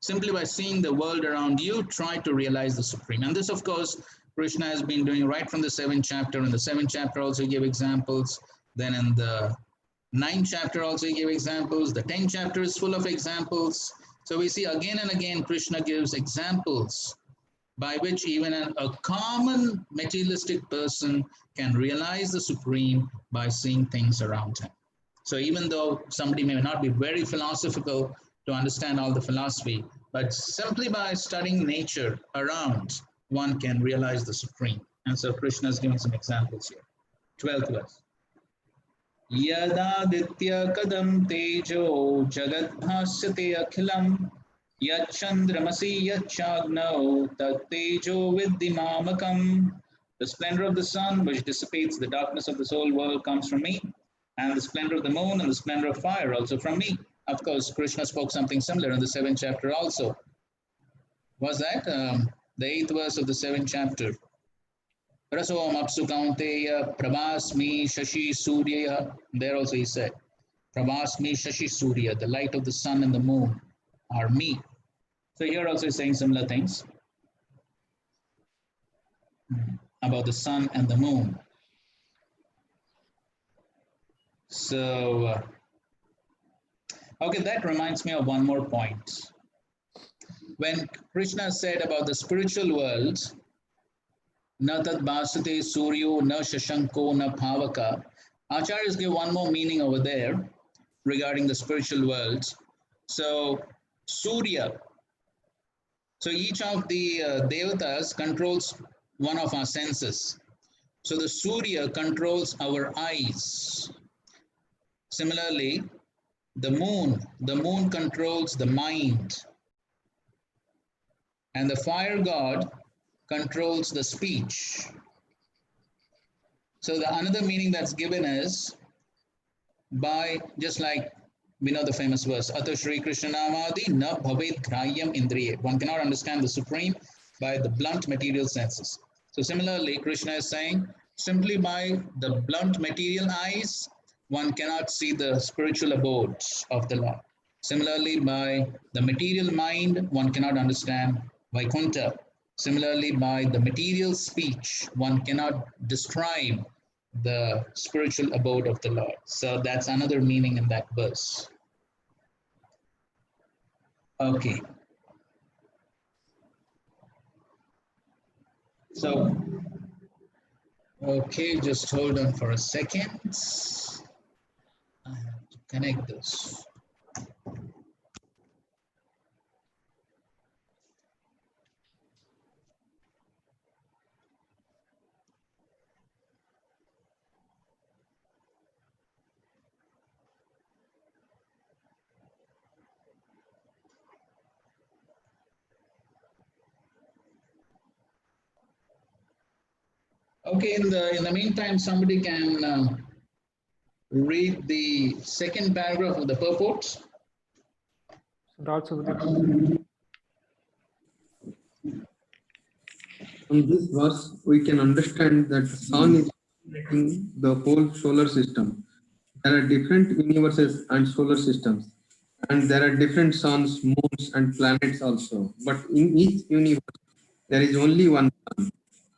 Simply by seeing the world around you, try to realize the Supreme. And this, of course, Krishna has been doing right from the 7th chapter. In the 7th chapter also he gave examples. Then in the 9th chapter also he gave examples. The 10th chapter is full of examples. So we see again and again Krishna gives examples by which even a common materialistic person can realize the Supreme by seeing things around him. So even though somebody may not be very philosophical to understand all the philosophy, but simply by studying nature around, one can realize the Supreme. And so Krishna is giving some examples here. 12th verse. Yadaditya kadam tejo jagadbhasyate akhilam yachandramasi yachagno tat tejo viddhimamakam. The splendor of the sun, which dissipates the darkness of this whole world, comes from me, and the splendor of the moon and the splendor of fire also from me. Of course, Krishna spoke something similar in the 7th chapter also. Was that the 8th verse of the 7th chapter? Rasom apsu kaunteya prabhasmi shashi surya. There also he said, prabhasmi shashi surya, the light of the sun and the moon are me. So here also he's saying similar things about the sun and the moon. So, okay, that reminds me of one more point. When Krishna said about the spiritual world, na tad bhasate suryo, na shashanko, na bhavaka, Acharyas give one more meaning over there regarding the spiritual world. So, Surya, so each of the devatas controls one of our senses. So the Surya controls our eyes. Similarly, the moon controls the mind. And the fire god controls the speech. So the another meaning that's given is by, just like we know the famous verse, Atha Shri Krishna Namadi na bhavet grayam indriye. One cannot understand the Supreme by the blunt material senses. So similarly, Krishna is saying, simply by the blunt material eyes, one cannot see the spiritual abodes of the Lord. Similarly, by the material mind, one cannot understand Vaikuntha. Similarly, by the material speech, one cannot describe the spiritual abode of the Lord. So that's another meaning in that verse. Okay. So, okay, just hold on for a second. I have to connect this. Okay, in the meantime, somebody can read the second paragraph of the purport. From this verse, we can understand that the sun is dominating the whole solar system. There are different universes and solar systems, and there are different suns, moons, and planets also. But in each universe, there is only one sun.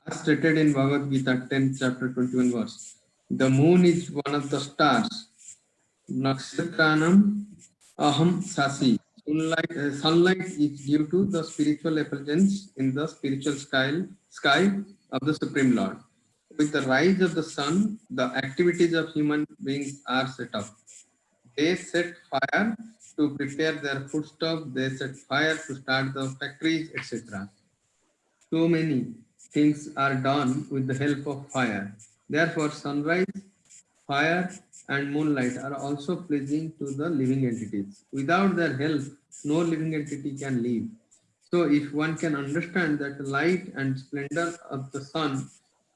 As stated in Bhagavad Gita 10th chapter 21 verse, the moon is one of the stars. Nakshatranam aham sasi. Sunlight is due to the spiritual effulgence in the spiritual sky of the Supreme Lord. With the rise of the sun, the activities of human beings are set up. They set fire to prepare their foodstuff, they set fire to start the factories, etc. So many things are done with the help of fire. Therefore, sunrise, fire, and moonlight are also pleasing to the living entities. Without their help, no living entity can live. So if one can understand that the light and splendor of the sun,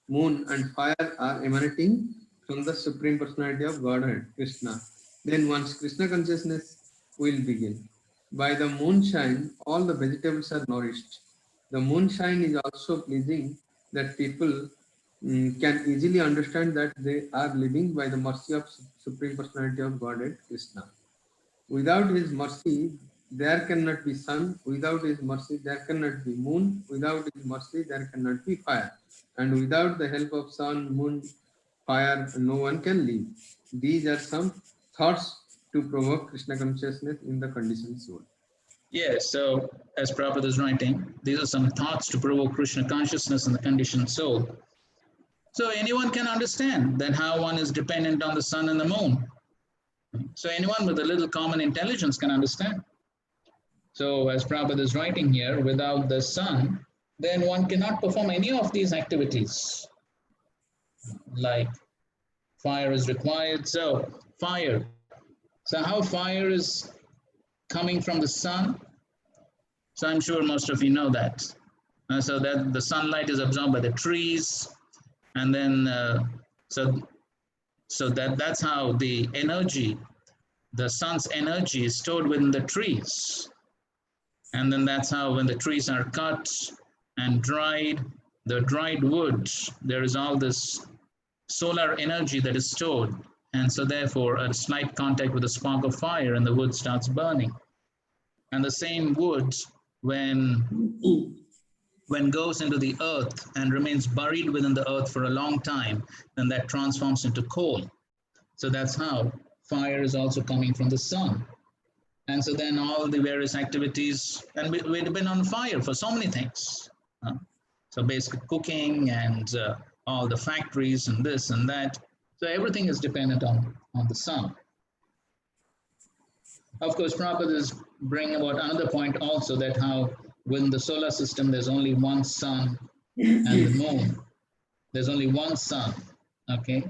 moon and fire are emanating from the Supreme Personality of Godhead, Krishna, then one's Krishna consciousness will begin. By the moonshine, all the vegetables are nourished. The moonshine is also pleasing that people can easily understand that they are living by the mercy of Supreme Personality of Godhead, Krishna. Without his mercy, there cannot be sun. Without his mercy, there cannot be moon. Without his mercy, there cannot be fire. And without the help of sun, moon, fire, no one can live. These are some thoughts to provoke Krishna consciousness in the conditioned soul. Yes, so as Prabhupada is writing, these are some thoughts to provoke Krishna consciousness in the conditioned soul. So anyone can understand that how one is dependent on the sun and the moon. So anyone with a little common intelligence can understand. So as Prabhupada is writing here, without the sun, then one cannot perform any of these activities. Like fire is required. So fire. So how fire is coming from the sun? So I'm sure most of you know that. So that the sunlight is absorbed by the trees, and then so that's how the energy, the sun's energy, is stored within the trees, and then that's how when the trees are cut and dried, the dried wood, there is all this solar energy that is stored, and so therefore a slight contact with a spark of fire and the wood starts burning. And the same wood, when goes into the earth and remains buried within the earth for a long time, then that transforms into coal. So that's how fire is also coming from the sun. And so then all the various activities, and we depend on fire for so many things. So basic cooking and all the factories and this and that. So everything is dependent on the sun. Of course, Prabhupada is bringing about another point also, that how within the solar system, there's only one sun and the moon. There's only one sun, okay?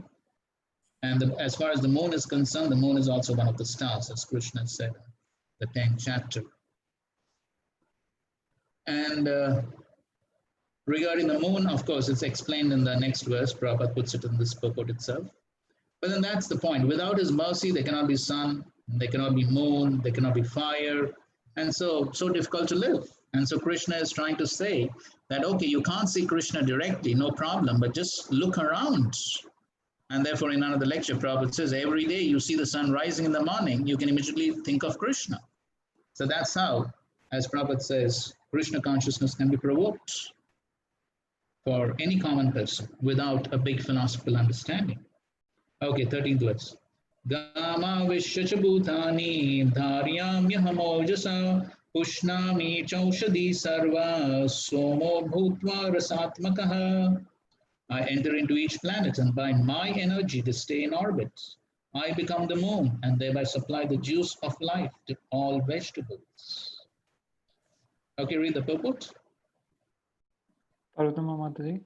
And as far as the moon is concerned, the moon is also one of the stars, as Krishna said in the 10th chapter. And regarding the moon, of course, it's explained in the next verse. Prabhupada puts it in this purport itself. But then that's the point. Without his mercy, there cannot be sun, there cannot be moon, there cannot be fire. And so difficult to live. And so Krishna is trying to say that, okay, you can't see Krishna directly, no problem, but just look around. And therefore, in another lecture, Prabhupada says, every day you see the sun rising in the morning, you can immediately think of Krishna. So that's how, as Prabhupada says, Krishna consciousness can be provoked for any common person without a big philosophical understanding. Okay, 13th verse. Gama vishyacha bhutani dharyamyaham pushnami chaushadi sarva somo bhutva rasatmakaha. I enter into each planet, and by my energy they stay in orbit. I become the moon and thereby supply the juice of life to all vegetables. Okay, read the purport. Paramatma Mataji.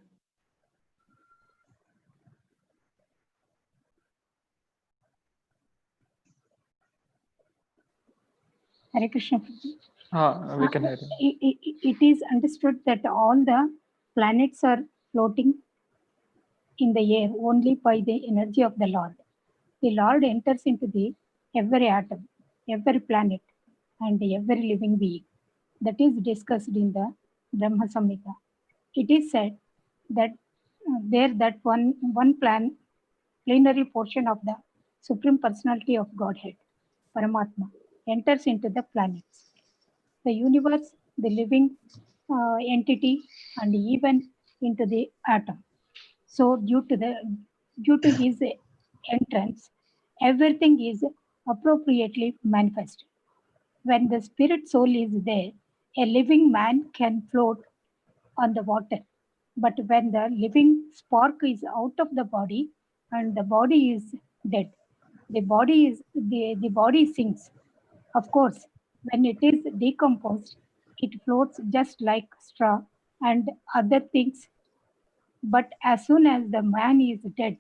Hare Krishna. We can hear you. It is understood that all the planets are floating in the air only by the energy of the Lord. The Lord enters into the every atom, every planet, and every living being. That is discussed in the Brahma Samhita. It is said that that one plenary portion of the Supreme Personality of Godhead, Paramatma, enters into the planets, the universe, the living entity, and even into the atom. So due to his entrance, everything is appropriately manifested. When the spirit soul is there, a living man can float on the water. But when the living spark is out of the body and the body is dead, the body sinks. Of course, when it is decomposed, it floats just like straw and other things. But as soon as the man is dead,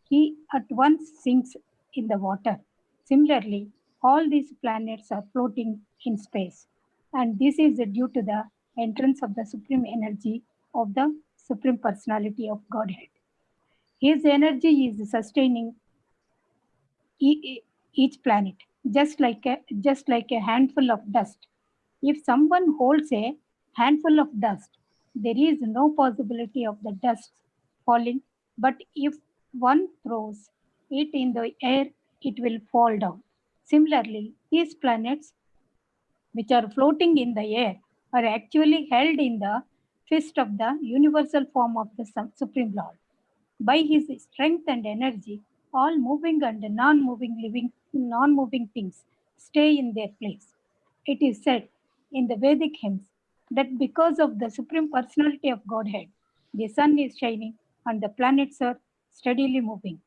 he at once sinks in the water. Similarly, all these planets are floating in space, and this is due to the entrance of the supreme energy of the Supreme Personality of Godhead. His energy is sustaining each planet, just like a handful of dust. If someone holds a handful of dust, there is no possibility of the dust falling. But if one throws it in the air, it will fall down. Similarly, these planets, which are floating in the air, are actually held in the fist of the universal form of the Supreme Lord. By his strength and energy, all moving and non-moving things stay in their place. It is said in the Vedic hymns that because of the Supreme Personality of Godhead, the sun is shining and the planets are steadily moving.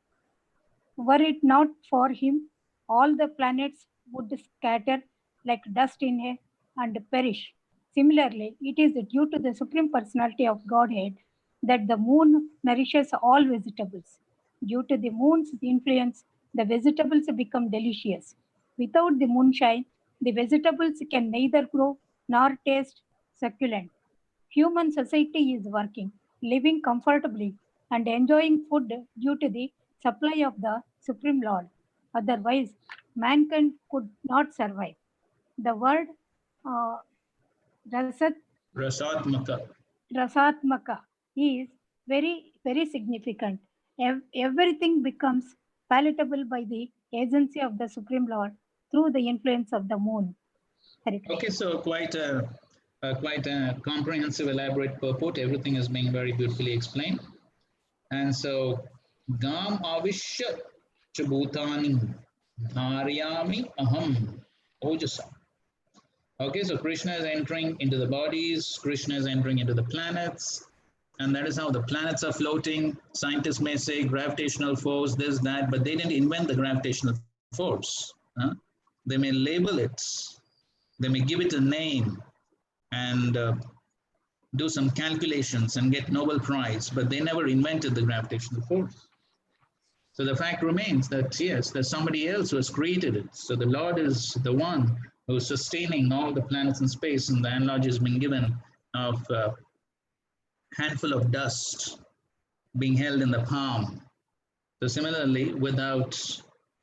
Were it not for him, all the planets would scatter like dust in air and perish. Similarly, it is due to the Supreme Personality of Godhead that the moon nourishes all vegetables. Due to the moon's influence, the vegetables become delicious. Without the moonshine, the vegetables can neither grow nor taste succulent. Human society is working, living comfortably, and enjoying food due to the supply of the Supreme Lord. Otherwise, mankind could not survive. The word uh, rasat, Rasatmaka. rasatmaka is very significant. Everything becomes palatable by the agency of the Supreme Lord through the influence of the moon. Hare Krishna. Okay, so quite a comprehensive, elaborate purport. Everything is being very beautifully explained. And so, Gam Avishya Chabutani Dharyami Aham Ojasa. Okay, so Krishna is entering into the bodies, Krishna is entering into the planets, and that is how the planets are floating. Scientists may say gravitational force, this, that, but they didn't invent the gravitational force. They may label it, they may give it a name and do some calculations and get Nobel Prize, but they never invented the gravitational force. So the fact remains that yes, there's somebody else who has created it. So the Lord is the one who is sustaining all the planets in space, and the analogy has been given of a handful of dust being held in the palm. So similarly, without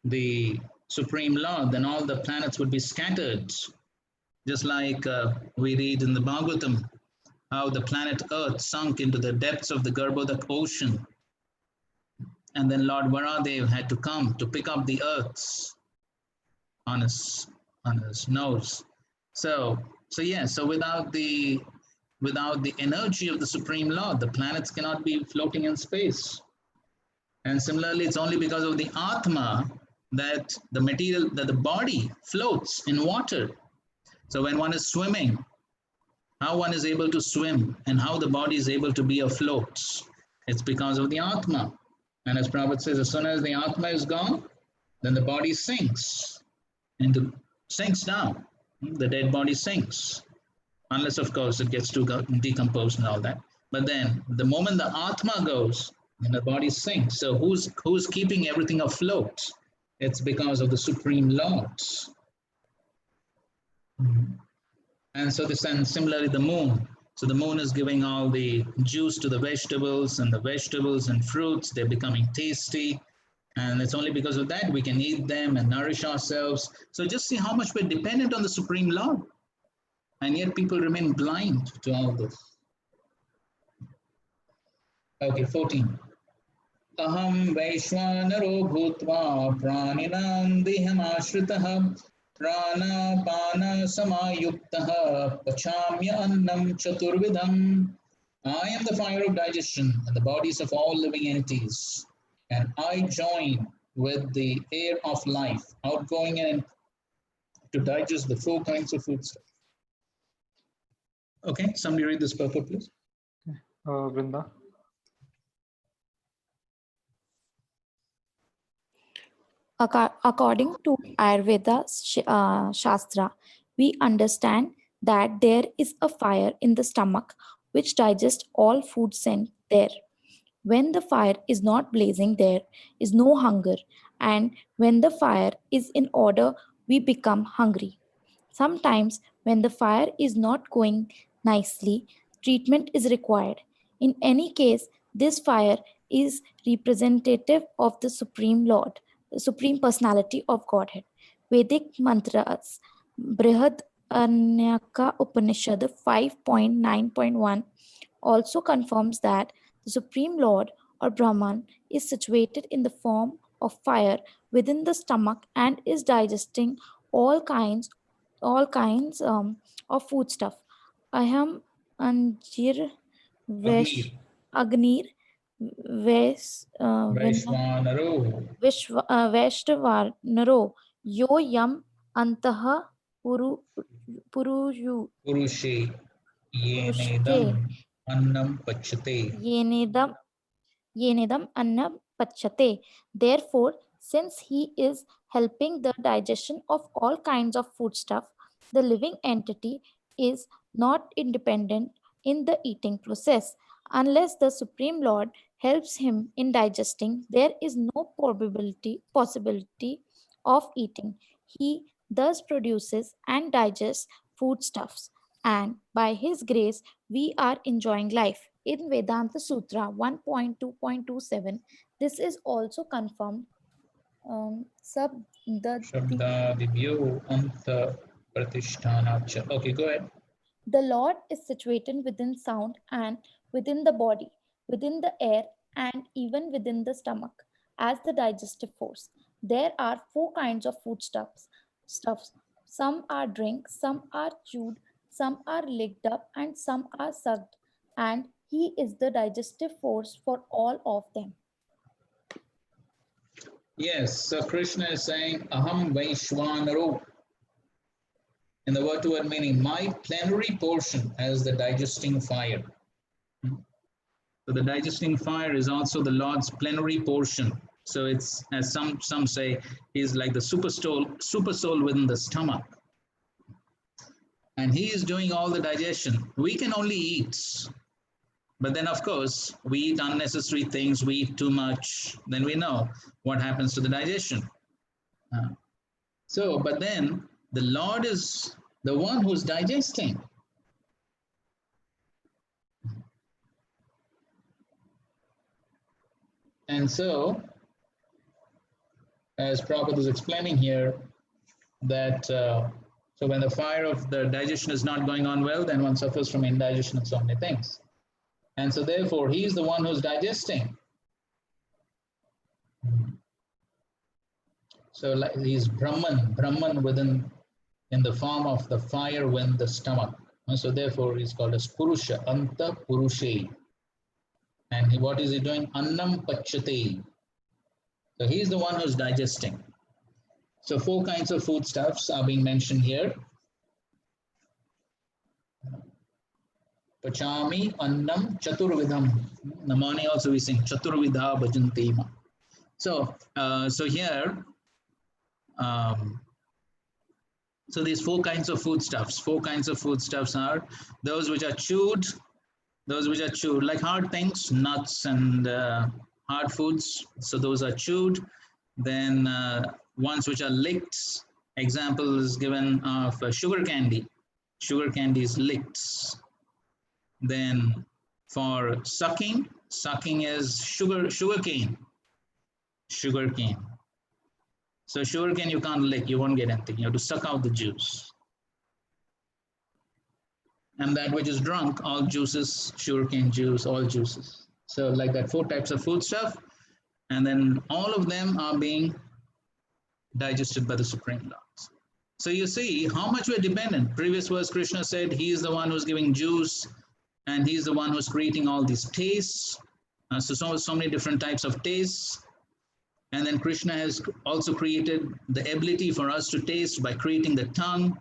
the Supreme Lord, then all the planets would be scattered, just like we read in the Bhagavatam, how the planet Earth sunk into the depths of the Garbhodak ocean. And then Lord Varadev had to come to pick up the earths on his nose. So without the energy of the Supreme Lord, the planets cannot be floating in space. And similarly, it's only because of the Atma that the body floats in water. So when one is swimming, how one is able to swim and how the body is able to be afloat, it's because of the Atma. And as Prabhupada says, as soon as the Atma is gone, then the body sinks down. The dead body sinks. Unless, of course, it gets too decomposed and all that. But then the moment the Atma goes, then the body sinks. So who's keeping everything afloat? It's because of the Supreme Lord. And so and similarly the moon. So the moon is giving all the juice to the vegetables, and the vegetables and fruits, they're becoming tasty. And it's only because of that we can eat them and nourish ourselves. So just see how much we're dependent on the Supreme Lord. And yet people remain blind to all this. Okay, 14. Aham Vaishwanaro Bhutva Praninam Dehamashritah Prana Samayuktaha Pachamya Annam Chaturvidham. I am the fire of digestion and the bodies of all living entities, and I join with the air of life, outgoing and to digest the 4 kinds of foodstuff. Okay, somebody read this purport, please. Vrinda. According to Ayurveda Shastra, we understand that there is a fire in the stomach which digests all food sent there. When the fire is not blazing, there is no hunger, and when the fire is in order, we become hungry. Sometimes, when the fire is not going, nicely, treatment is required. In any case, this fire is representative of the Supreme Lord, the Supreme Personality of Godhead. Vedic mantras, Brihad Aranyaka Upanishad 5.9.1 also confirms that the Supreme Lord or Brahman is situated in the form of fire within the stomach and is digesting all kinds of foodstuff. Aham Anjir Vesh Agnir Vaishvanaro. Veshtavarnaro Yo Yam Antaha Puruyu Purushe Purushte yenedam annam pachate. Yenedam Anna Pachate. Therefore, since he is helping the digestion of all kinds of foodstuff, the living entity is not independent in the eating process. Unless the Supreme Lord helps him in digesting, there is no possibility of eating. He thus produces and digests foodstuffs, and by his grace, we are enjoying life. In Vedanta Sutra 1.2.27, this is also confirmed. Sub Shabda Vibhyo Anta Pratishtanacha. Okay, go ahead. The Lord is situated within sound and within the body, within the air, and even within the stomach as the digestive force. There are four kinds of foodstuffs. Stuffs. Some are drink, some are chewed, some are licked up, and some are sucked. And He is the digestive force for all of them. Yes, so Krishna is saying Aham Vaishvanaro. In the word to word meaning, my plenary portion as the digesting fire. So the digesting fire is also the Lord's plenary portion. So it's, as some say, is like the super soul within the stomach. And he is doing all the digestion. We can only eat. But then, of course, we eat unnecessary things, we eat too much, then we know what happens to the digestion. But then the Lord is the one who's digesting. And so, as Prabhupada is explaining here, that so when the fire of the digestion is not going on well, then one suffers from indigestion and so many things. And so therefore, he is the one who's digesting. So like he's Brahman within, in the form of the fire within the stomach. And so therefore, he's called as Purusha, Anta Purushe. And what is he doing? Annam Pachate. So he's the one who's digesting. So four kinds of foodstuffs are being mentioned here. Pachami Annam Chaturvidham. In the morning also we sing Chaturvidha Bhajantema. So here, so these four kinds of foodstuffs. Four kinds of foodstuffs are those which are chewed, like hard things, nuts and hard foods. So those are chewed. Then ones which are licked. Example is given of sugar candy. Sugar candy is licked. Then for sucking is sugar cane. So sugar cane you can't lick, you won't get anything. You have to suck out the juice. And that which is drunk, all juices, sugarcane juice, all juices. So like that, four types of food stuff. And then all of them are being digested by the Supreme Lord. So you see how much we're dependent. Previous verse, Krishna said he is the one who's giving juice and he's the one who's creating all these tastes. So many different types of tastes. And then Krishna has also created the ability for us to taste by creating the tongue.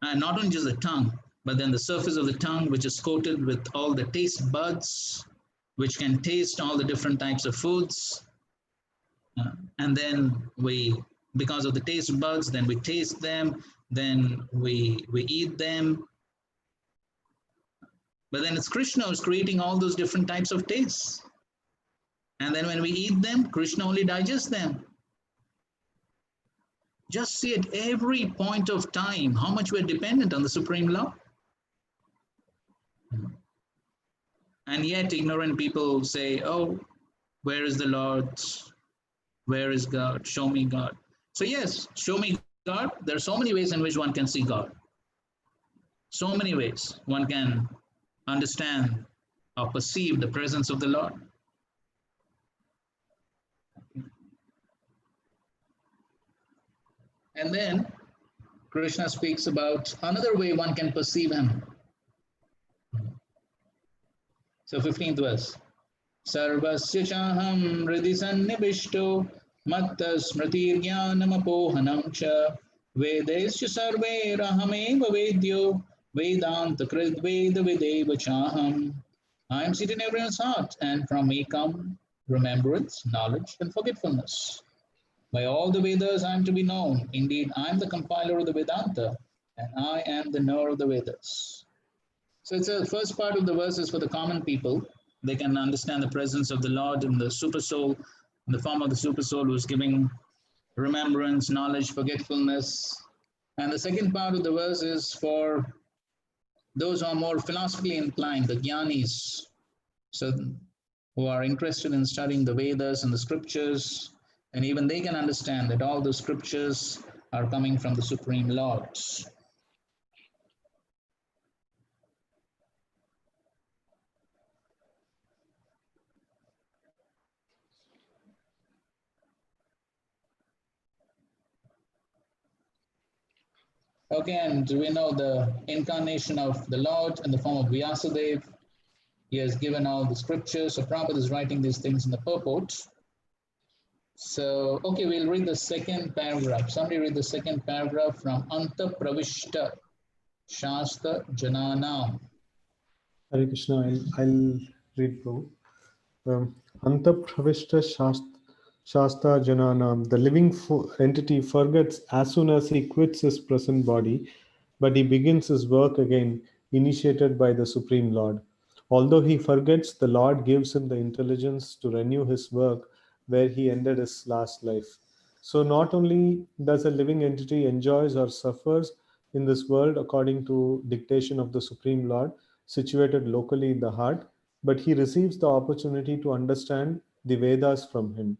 And not only just the tongue, but then the surface of the tongue, which is coated with all the taste buds, which can taste all the different types of foods. And then because of the taste buds, then we taste them, then we eat them. But then it's Krishna who's creating all those different types of tastes. And then when we eat them, Krishna only digests them. Just see at every point of time how much we're dependent on the Supreme Lord. And yet ignorant people say, oh, where is the Lord? Where is God? Show me God. So yes, show me God. There are so many ways in which one can see God. So many ways one can understand or perceive the presence of the Lord. And then Krishna speaks about another way one can perceive him. So 15th verse. Sarvasya chaham hridhi sannibishto matta smriti jnanamapohanam cha vedesya sarvairahameva vedyo vedanta krid veda videva chaham. I am seated in everyone's heart, and from me come remembrance, knowledge, and forgetfulness. By all the Vedas I am to be known. Indeed, I am the compiler of the Vedanta, and I am the knower of the Vedas. So it's the first part of the verse is for the common people. They can understand the presence of the Lord in the super soul, in the form of the super soul who's giving remembrance, knowledge, forgetfulness. And the second part of the verse is for those who are more philosophically inclined, the jnanis, so who are interested in studying the Vedas and the scriptures, and even they can understand that all the scriptures are coming from the Supreme Lord. Okay, and we know the incarnation of the Lord in the form of Vyasadeva. He has given all the scriptures. So Prabhupada is writing these things in the purport. So, okay, we'll read the second paragraph. Somebody read the second paragraph from Anta Pravishta Shastra Jananam. Hare Krishna, I'll read, bro. Anta Pravishta Shasta Jananam. The living entity forgets as soon as he quits his present body, but he begins his work again, initiated by the Supreme Lord. Although he forgets, the Lord gives him the intelligence to renew his work where he ended his last life. So not only does a living entity enjoys or suffers in this world according to dictation of the Supreme Lord, situated locally in the heart, but he receives the opportunity to understand the Vedas from him.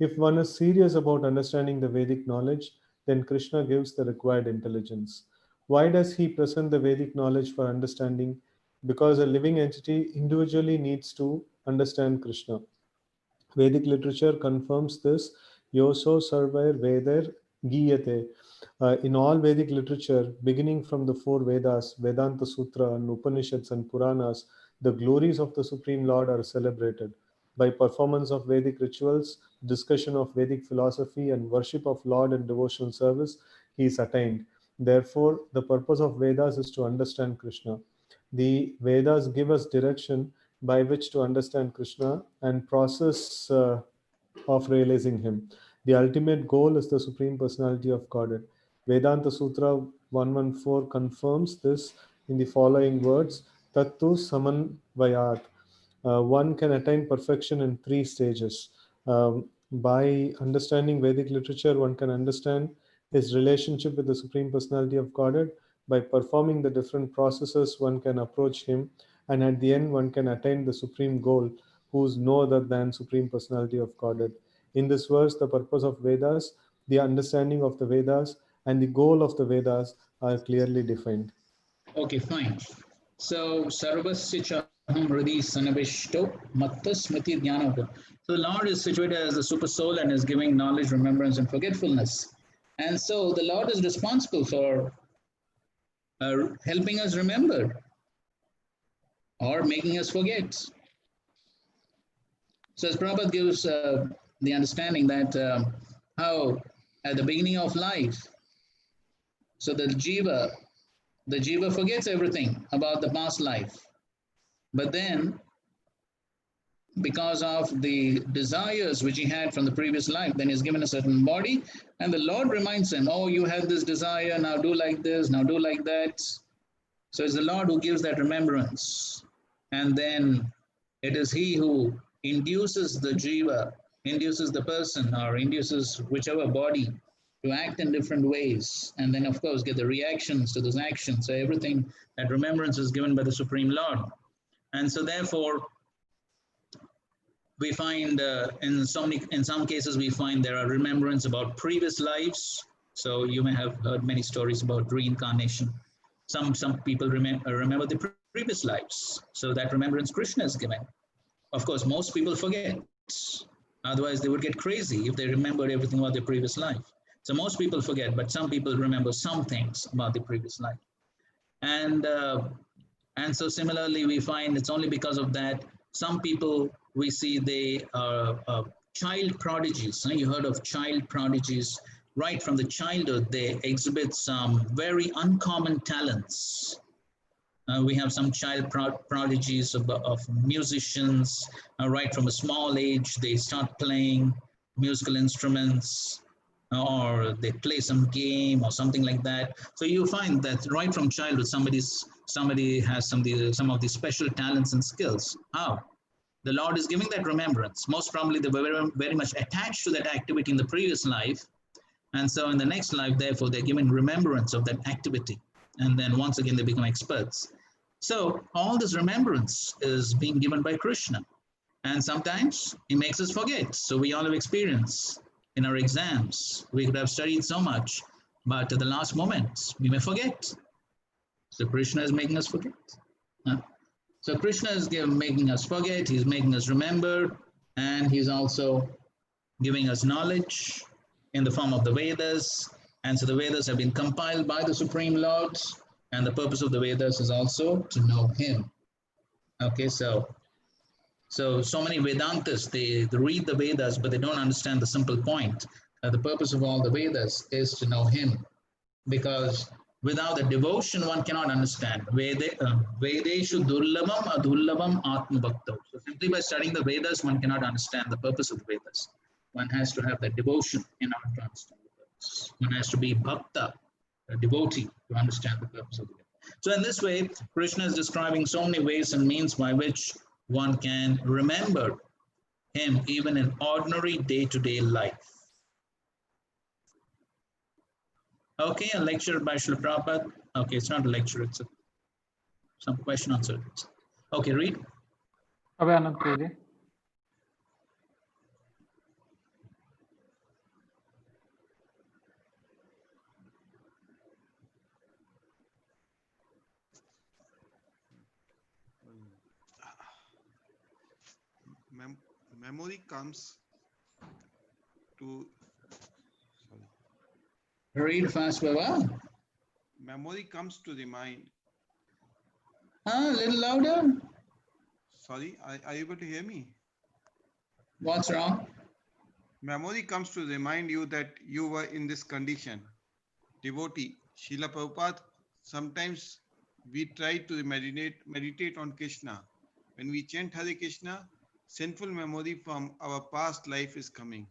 If one is serious about understanding the Vedic knowledge, then Krishna gives the required intelligence. Why does he present the Vedic knowledge for understanding? Because a living entity individually needs to understand Krishna. Vedic literature confirms this. Yoso Sarvair Veder Giyate. In all Vedic literature, beginning from the four Vedas, Vedanta Sutra, and Upanishads and Puranas, the glories of the Supreme Lord are celebrated. By performance of Vedic rituals, discussion of Vedic philosophy, and worship of Lord and devotional service, he is attained. Therefore, the purpose of Vedas is to understand Krishna. The Vedas give us direction by which to understand Krishna and process of realizing Him. The ultimate goal is the Supreme Personality of Godhead. Vedanta Sutra 114 confirms this in the following words: Tattu Samanvayat. One can attain perfection in three stages. By understanding Vedic literature, one can understand his relationship with the Supreme Personality of Godhead. By performing the different processes, one can approach Him, and at the end, one can attain the supreme goal, who is no other than Supreme Personality of Godhead. In this verse, the purpose of Vedas, the understanding of the Vedas, and the goal of the Vedas are clearly defined. Okay, fine. So, Sarvasya Chaham Hridhi Sanavishto Matta Smriti Jnanava. So, the Lord is situated as the super soul and is giving knowledge, remembrance, and forgetfulness. And so, the Lord is responsible for helping us remember or making us forget. So, as Prabhupada gives the understanding that how at the beginning of life, so the jiva forgets everything about the past life. But then, because of the desires which he had from the previous life, then he's given a certain body, and the Lord reminds him, oh, you had this desire, now do like this, now do like that. So it's the Lord who gives that remembrance. And then it is he who induces the jiva, induces the person, or induces whichever body to act in different ways. And then, of course, get the reactions to those actions. So everything, that remembrance is given by the Supreme Lord. And so therefore, we find in some cases we find there are remembrance about previous lives. So you may have heard many stories about reincarnation. Some people remember the previous lives. So that remembrance Krishna is giving. Of course, most people forget. Otherwise, they would get crazy if they remembered everything about their previous life. So most people forget, but some people remember some things about the previous life. And so similarly, we find it's only because of that some people we see they are child prodigies. You heard of child prodigies? Right from the childhood, they exhibit some very uncommon talents. We have some child prodigies of musicians. Right from a small age, they start playing musical instruments, or they play some game or something like that. So you find that right from childhood, somebody has some of these special talents and skills. How? The Lord is giving that remembrance. Most probably they were very, very much attached to that activity in the previous life. And so in the next life, therefore, they're given remembrance of that activity. And then once again, they become experts. So all this remembrance is being given by Krishna. And sometimes he makes us forget. So we all have experience in our exams. We could have studied so much, but at the last moment, we may forget. So Krishna is making us forget. So Krishna is making us forget, he's making us remember, and he's also giving us knowledge in the form of the Vedas. And so the Vedas have been compiled by the Supreme Lord, and the purpose of the Vedas is also to know him. Okay, so many Vedantists, they read the Vedas, but they don't understand the simple point. The purpose of all the Vedas is to know him, because without the devotion, one cannot understand. Vedeshu durlabam adurlabam atma bhakto. So simply by studying the Vedas, one cannot understand the purpose of the Vedas. One has to have that devotion in order to understand the purpose. One has to be bhakta, a devotee, to understand the purpose of the Vedas. So in this way, Krishna is describing so many ways and means by which one can remember him even in ordinary day-to-day life. Okay, a lecture by Srila Prabhupada. Okay, it's not a lecture, it's some question answer. Okay, read. Abhinand Puji. Memory comes to read fast, Baba. Memory comes to the mind. A little louder. Sorry, are you able to hear me? What's wrong? Memory comes to remind you that you were in this condition. Devotee, Srila Prabhupada, sometimes we try to meditate on Krishna. When we chant Hare Krishna, sinful memory from our past life is coming.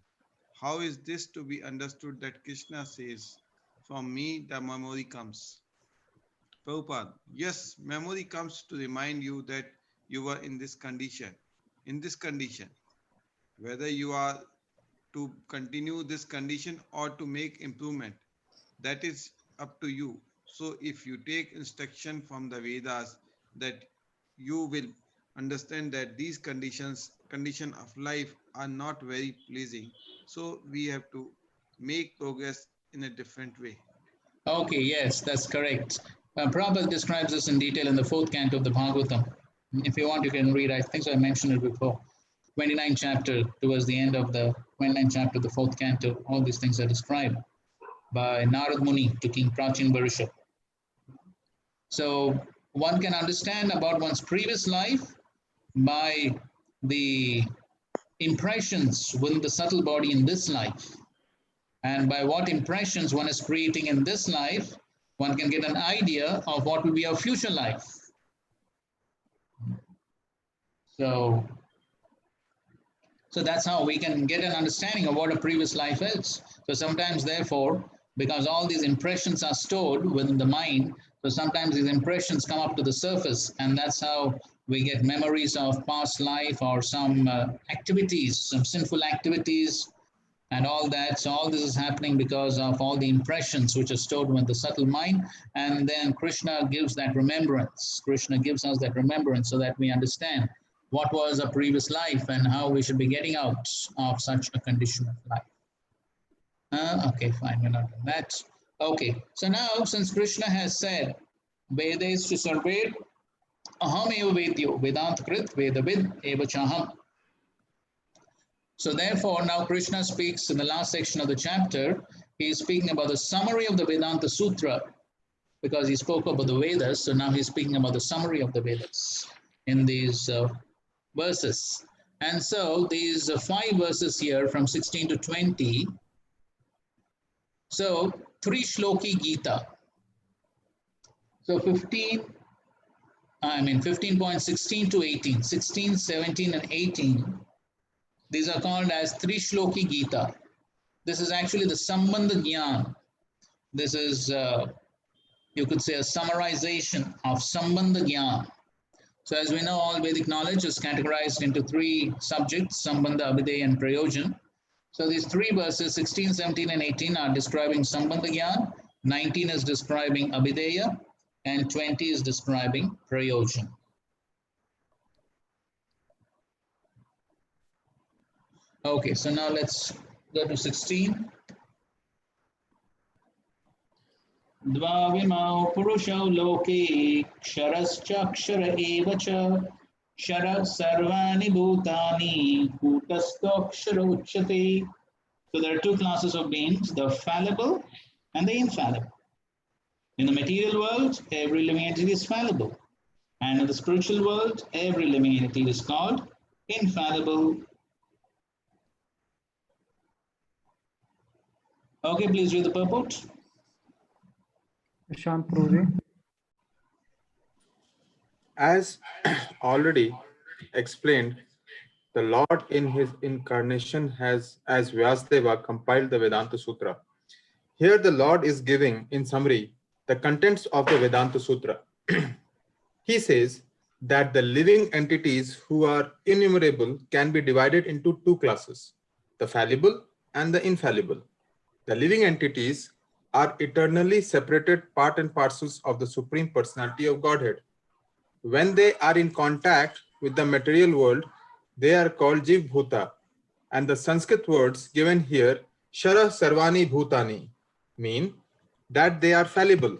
How is this to be understood that Krishna says, from me the memory comes? Prabhupada, yes, memory comes to remind you that you were in this condition. Whether you are to continue this condition or to make improvement, that is up to you. So if you take instruction from the Vedas, that you will understand that these condition of life are not very pleasing. So we have to make progress in a different way. Okay, yes, that's correct. Prabhupada describes this in detail in the 4th canto of the Bhagavatam. If you want, you can read. I think I mentioned it before. 29th chapter, towards the end of the 29th chapter of the 4th canto, all these things are described by Narad Muni to King Prachin Barishab. So one can understand about one's previous life by the impressions within the subtle body in this life. And by what impressions one is creating in this life, one can get an idea of what will be our future life. So that's how we can get an understanding of what a previous life is. So sometimes, therefore, because all these impressions are stored within the mind, so sometimes these impressions come up to the surface, and that's how we get memories of past life or some activities, some sinful activities. and all that. So all this is happening because of all the impressions which are stored with the subtle mind. And then Krishna gives that remembrance. Krishna gives us that remembrance so that we understand what was our previous life and how we should be getting out of such a condition of life. Okay, fine, we're not doing that. Okay, so now since Krishna has said, Vedas to Sarved, Aham eva Vedyo, Vedant Krit, Vedavid, Eva Chaham. So therefore, now Krishna speaks in the last section of the chapter, he is speaking about the summary of the Vedanta Sutra, because he spoke about the Vedas, so now he's speaking about the summary of the Vedas in these verses. And so these 5 verses here from 16 to 20, so 3 Shloki Gita. So 15.16 to 18, 16, 17 and 18, these are called as 3 Shloki Gita. This is actually the Sambandha Jnana. This is, you could say, a summarization of Sambandha Jnana. So as we know, all Vedic knowledge is categorized into 3 subjects, Sambandha, Abhideya and Prayojan. So these 3 verses, 16, 17 and 18 are describing Sambandha Jnana, 19 is describing Abhideya, and 20 is describing Prayojan. Okay, so now let's go to 16. Dvavimau purushau loke ksharascha eva cha shara sarvani bhutani kutastokshara uchyate. So there are 2 classes of beings, the fallible and the infallible. In the material world, every living entity is fallible. And in the spiritual world, every living entity is called infallible. Okay, please read the purport. Prashant Prore. As already explained, the Lord in his incarnation has, as Vyasdeva, compiled the Vedanta Sutra. Here the Lord is giving, in summary, the contents of the Vedanta Sutra. He says that the living entities who are innumerable can be divided into 2 classes, the fallible and the infallible. The living entities are eternally separated part and parcels of the Supreme Personality of Godhead. When they are in contact with the material world, they are called Jiv Bhuta, and the Sanskrit words given here, Shara Sarvani Bhutani, mean that they are fallible.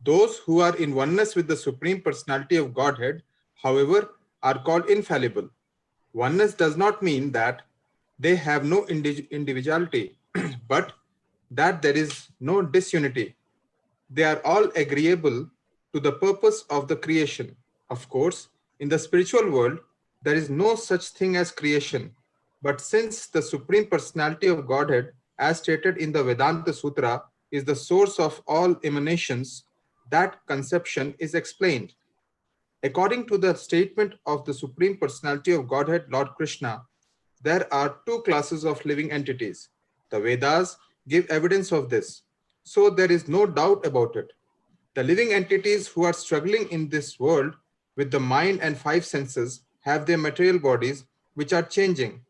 Those who are in oneness with the Supreme Personality of Godhead, however, are called infallible. Oneness does not mean that they have no individuality, but that there is no disunity. They are all agreeable to the purpose of the creation. Of course, in the spiritual world, there is no such thing as creation. But since the Supreme Personality of Godhead, as stated in the Vedanta Sutra, is the source of all emanations, that conception is explained. According to the statement of the Supreme Personality of Godhead, Lord Krishna, there are 2 classes of living entities. The Vedas give evidence of this, so there is no doubt about it. The living entities who are struggling in this world with the mind and 5 senses have their material bodies which are changing.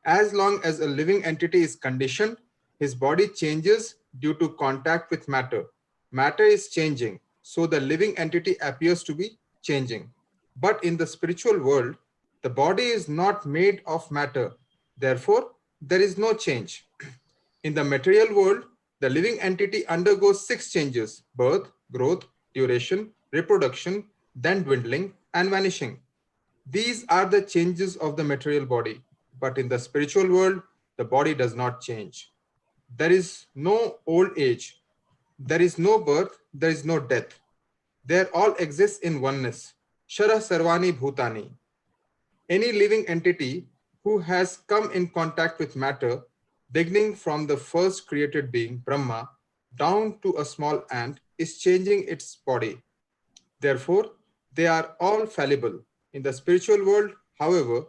As long as a living entity is conditioned, his body changes due to contact with matter. Matter is changing, so the living entity appears to be changing. But in the spiritual world, the body is not made of matter. Therefore, there is no change. In the material world, the living entity undergoes 6 changes: birth, growth, duration, reproduction, then dwindling and vanishing. These are the changes of the material body. But in the spiritual world, the body does not change. There is no old age. There is no birth. There is no death. There all exist in oneness. Shara Sarvani Bhutani. Any living entity who has come in contact with matter, beginning from the first created being, Brahma, down to a small ant, is changing its body. Therefore, they are all fallible. In the spiritual world, however,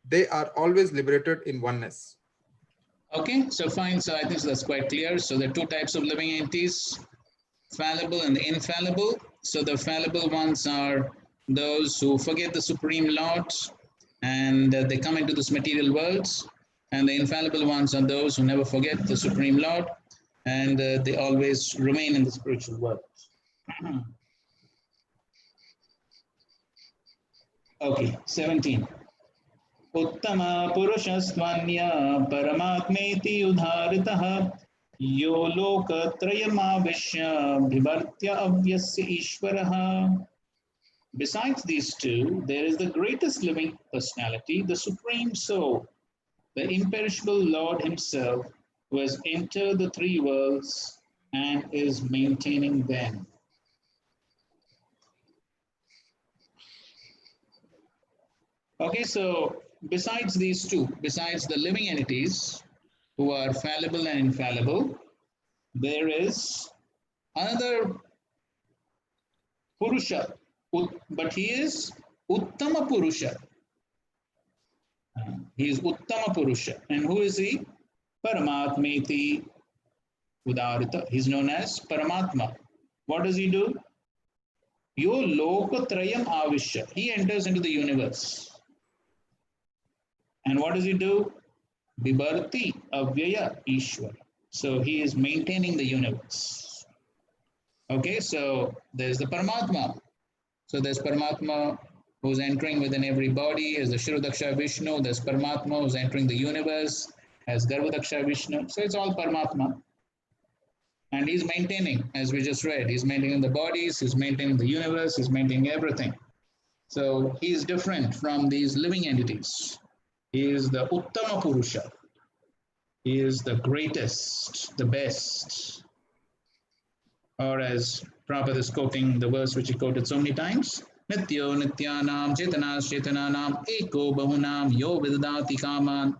they are always liberated in oneness. Okay, so fine. So I think that's quite clear. So there are 2 types of living entities, fallible and the infallible. So the fallible ones are those who forget the Supreme Lord and they come into this material world. And the infallible ones are those who never forget the Supreme Lord, and they always remain in the spiritual world. Okay, 17. Uttama purushastvanya paramatmeti udharitah yo lokatrayamavishya bhivartya avyasya ishvaraha. Besides these two, there is the greatest living personality, the Supreme Soul, the imperishable Lord Himself, who has entered the three worlds and is maintaining them. Okay, so besides these two, besides the living entities who are fallible and infallible, there is another Purusha, but he is Uttama Purusha. He is Uttama Purusha. And who is he? Paramatmeti Udarita. He's known as Paramatma. What does he do? Yo Lokatrayam Avishya. He enters into the universe. And what does he do? Bibharti Avyaya Ishwar. So he is maintaining the universe. Okay, so there's the Paramatma. So there's Paramatma who's entering within every body as the Shirodaksha Vishnu. There's Paramatma who's entering the universe as Garbhodaksha Vishnu. So it's all Paramatma. And he's maintaining, as we just read, he's maintaining the bodies, he's maintaining the universe, he's maintaining everything. So he's different from these living entities. He is the Uttama Purusha. He is the greatest, the best. Or as Prabhupada is quoting the verse which he quoted so many times, Nityo Nityanam Chetanas Chetananam Eko Bahunam Yo Vidadati Kaman.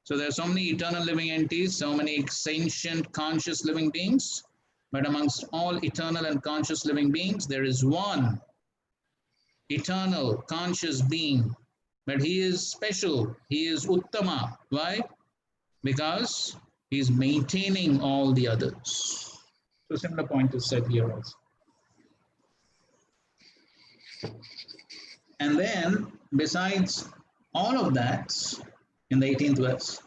So there are so many eternal living entities, so many sentient conscious living beings, but amongst all eternal and conscious living beings, there is one eternal conscious being, but he is special, he is Uttama. Why? Because he is maintaining all the others. So similar point is said here also. And then, besides all of that, in the 18th verse,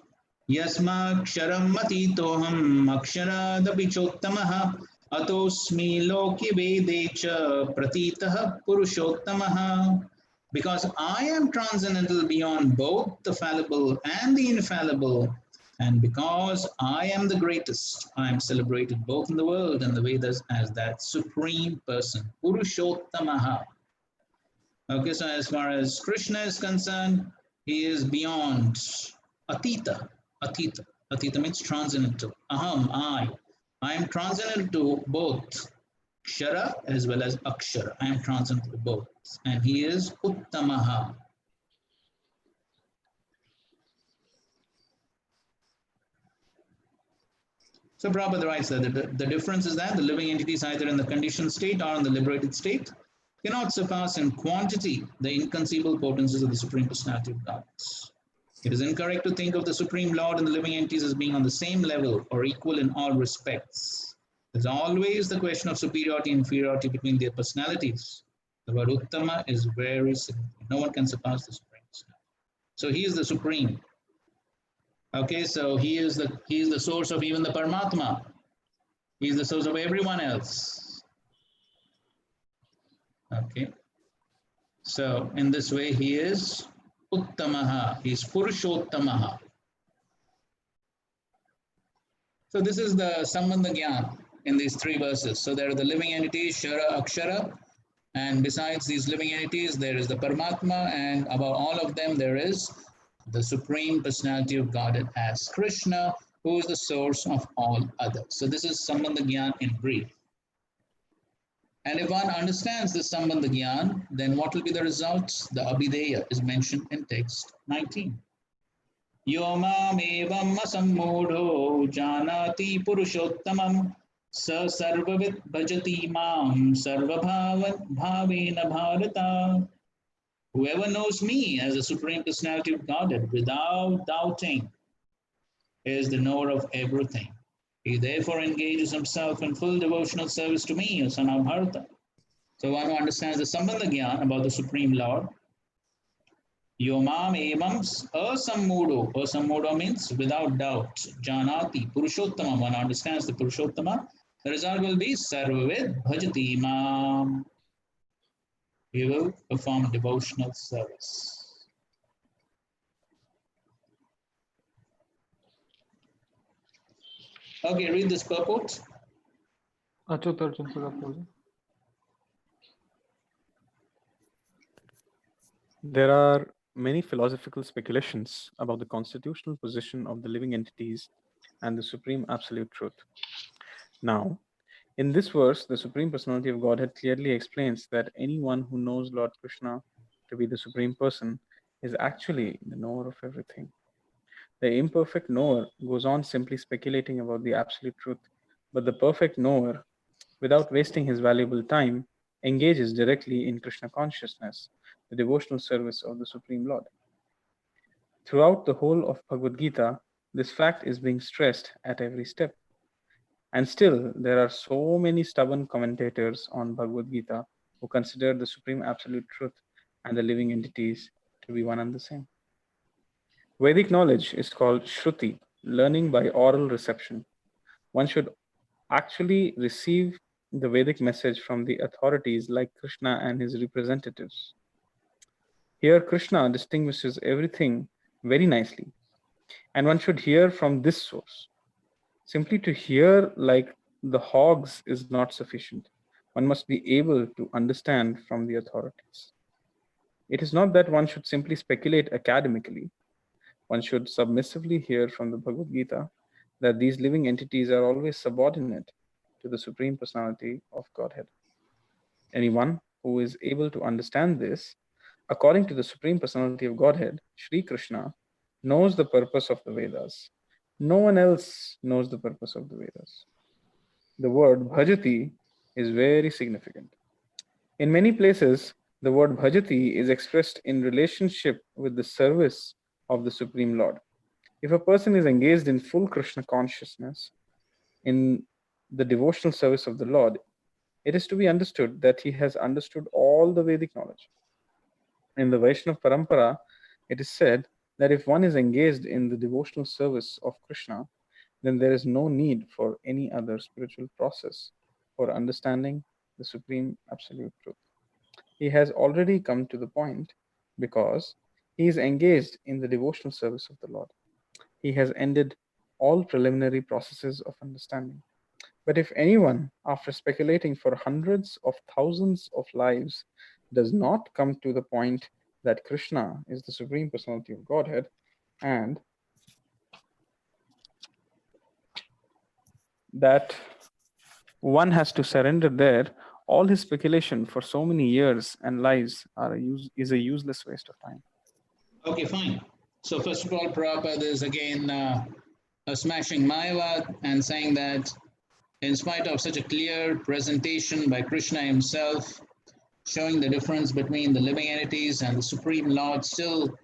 Yasmaksharam matitoham aksharaadapi chottamaha atosmi loki vedecha pratitaha purushottamaha. Because I am transcendental beyond both the fallible and the infallible, and because I am the greatest, I am celebrated both in the world and the Vedas as that supreme person, Purushottamaha. Okay, so as far as Krishna is concerned, he is beyond Atita. Atita. Atita means transcendental. Aham, I am transcendental to both Kshara as well as Akshara. I am transcendental to both. And he is Uttamaha. So Prabhupada writes that the difference is that the living entities either in the conditioned state or in the liberated state cannot surpass in quantity the inconceivable potencies of the Supreme Personality of God. It is incorrect to think of the Supreme Lord and the living entities as being on the same level or equal in all respects. There's always the question of superiority and inferiority between their personalities. The word Uttama is very significant. No one can surpass the Supreme Personality. So he is the Supreme. Okay, so he is the source of even the Paramatma. He is the source of everyone else. Okay. So in this way, he is Uttamaha, he is Purushottamaha. So this is the Sambandha Gyan in these three verses. So there are the living entities, Shara, Akshara, and besides these living entities, there is the Paramatma, and above all of them, there is the Supreme Personality of Godhead as Krishna, who is the source of all others. So this is Sambandha Gyan in brief. And if one understands this Sambandha Gyan, then what will be the results? The Abhideya is mentioned in text 19. Yo mam evam asammudho janati purushottamam sa sarvavit bhajati mam sarvabhavena bharata. Whoever knows me as the Supreme Personality of Godhead without doubting is the knower of everything. He therefore engages himself in full devotional service to me, O son of Bharata. So one who understands the Sambandha Gyan about the Supreme Lord, Yomam emams asammudo. Asammudo means without doubt. Janati Purushottama. One understands the Purushottama. The result will be Sarvavid Bhajati Mam. We will perform devotional service. Okay, read this purport. There are many philosophical speculations about the constitutional position of the living entities and the supreme absolute truth. Now, in this verse, the Supreme Personality of Godhead clearly explains that anyone who knows Lord Krishna to be the Supreme Person is actually the knower of everything. The imperfect knower goes on simply speculating about the absolute truth, but the perfect knower, without wasting his valuable time, engages directly in Krishna consciousness, the devotional service of the Supreme Lord. Throughout the whole of Bhagavad Gita, this fact is being stressed at every step. And still, there are so many stubborn commentators on Bhagavad Gita who consider the Supreme Absolute Truth and the living entities to be one and the same. Vedic knowledge is called Shruti, learning by oral reception. One should actually receive the Vedic message from the authorities like Krishna and his representatives. Here, Krishna distinguishes everything very nicely, and one should hear from this source. Simply to hear like the hogs is not sufficient. One must be able to understand from the authorities. It is not that one should simply speculate academically. One should submissively hear from the Bhagavad Gita that these living entities are always subordinate to the Supreme Personality of Godhead. Anyone who is able to understand this, according to the Supreme Personality of Godhead, Sri Krishna, knows the purpose of the Vedas. No one else knows the purpose of the Vedas. The word bhajati is very significant. In many places, the word bhajati is expressed in relationship with the service of the Supreme Lord. If a person is engaged in full Krishna consciousness, in the devotional service of the Lord, it is to be understood that he has understood all the Vedic knowledge. In the Vaishnava Parampara, it is said that if one is engaged in the devotional service of Krishna, then there is no need for any other spiritual process for understanding the Supreme Absolute Truth. He has already come to the point because he is engaged in the devotional service of the Lord. He has ended all preliminary processes of understanding. But if anyone, after speculating for hundreds of thousands of lives, does not come to the point that Krishna is the Supreme Personality of Godhead and that one has to surrender there, all his speculation for so many years and lives is a useless waste of time. Okay, fine. So first of all, Prabhupada is again smashing Mayavad and saying that in spite of such a clear presentation by Krishna himself, showing the difference between the living entities and the Supreme Lord, still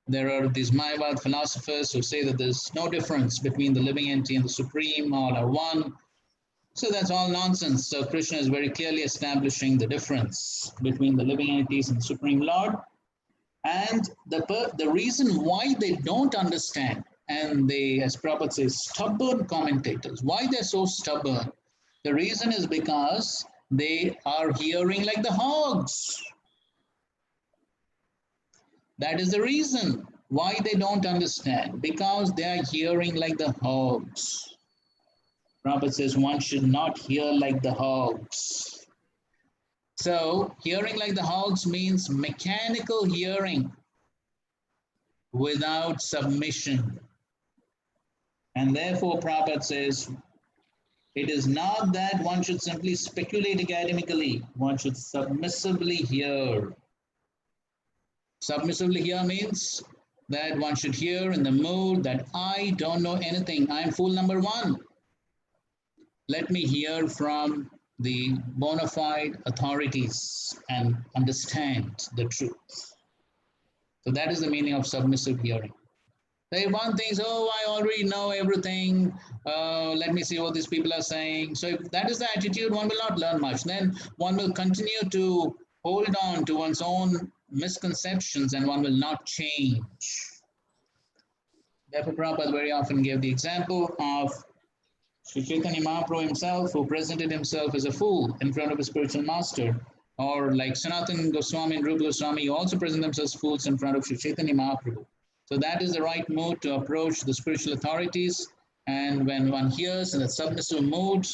there are these Mayavad philosophers who say that there's no difference between the living entity and the Supreme, all are one. So that's all nonsense. So Krishna is very clearly establishing the difference between the living entities and the Supreme Lord. And the reason why they don't understand, and they, as Prabhupada says, stubborn commentators, why they're so stubborn, the reason is because they are hearing like the hogs. That is the reason why they don't understand, because they are hearing like the hogs. Prabhupada says one should not hear like the hogs. So hearing like the hogs means mechanical hearing without submission. And therefore Prabhupada says, it is not that one should simply speculate academically, one should submissively hear. Submissively hear means that one should hear in the mood that I don't know anything, I'm fool number one. Let me hear from the bona fide authorities and understand the truth. So that is the meaning of submissive hearing. They one thinks, oh, I already know everything. Let me see what these people are saying. So if that is the attitude, one will not learn much. Then one will continue to hold on to one's own misconceptions and one will not change. Therefore, Prabhupada very often gave the example of Sri Chaitanya Mahaprabhu himself, who presented himself as a fool in front of his spiritual master, or like Sanatana Goswami and Rupa Goswami, who also present themselves as fools in front of Sri Chaitanya Mahaprabhu. So that is the right mood to approach the spiritual authorities. And when one hears in that submissive mood,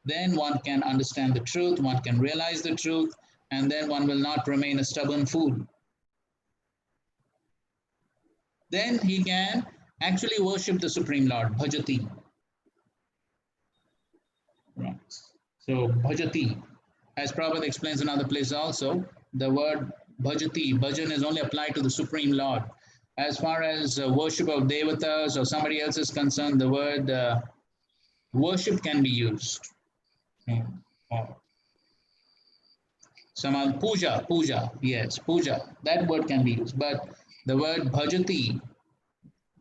then one can understand the truth, one can realize the truth, and then one will not remain a stubborn fool. Then he can actually worship the Supreme Lord, bhajati. Right. So bhajati, as Prabhupada explains in other places also, the word bhajati, bhajan is only applied to the Supreme Lord. As far as worship of devatas or somebody else is concerned, the word worship can be used. Or some puja, yes, puja, that word can be used. But the word bhajati,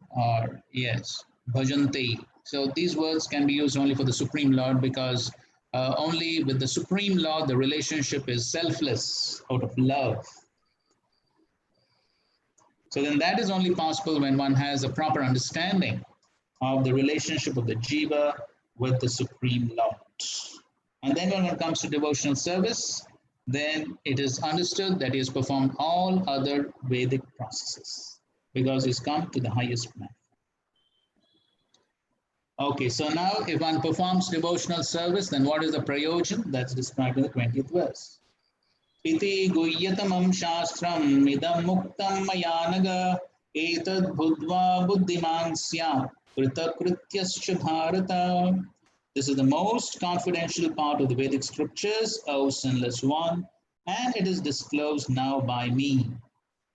or yes, bhajanti. So these words can be used only for the Supreme Lord, because only with the Supreme Lord the relationship is selfless, out of love. So then that is only possible when one has a proper understanding of the relationship of the jiva with the Supreme Lord. And then when it comes to devotional service, then it is understood that he has performed all other Vedic processes because he's come to the highest plan. Okay, so now if one performs devotional service, then what is the prayojan? That's described in the 20th verse. Iti guyyatamam shastram idam muktam mayanaga etad budva buddhiman syat kritakrityascha bharata. This is the most confidential part of the Vedic scriptures, O sinless one, and it is disclosed now by me.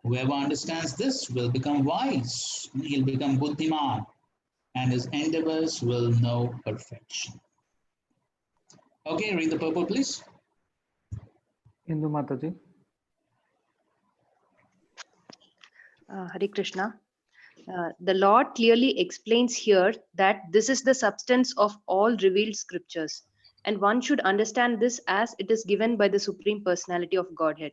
Whoever understands this will become wise. He'll become buddhiman, and his endeavors will know perfection. Okay, read the purport, please. Indu Mataji. Hare Krishna. The Lord clearly explains here that this is the substance of all revealed scriptures, and one should understand this as it is given by the Supreme Personality of Godhead.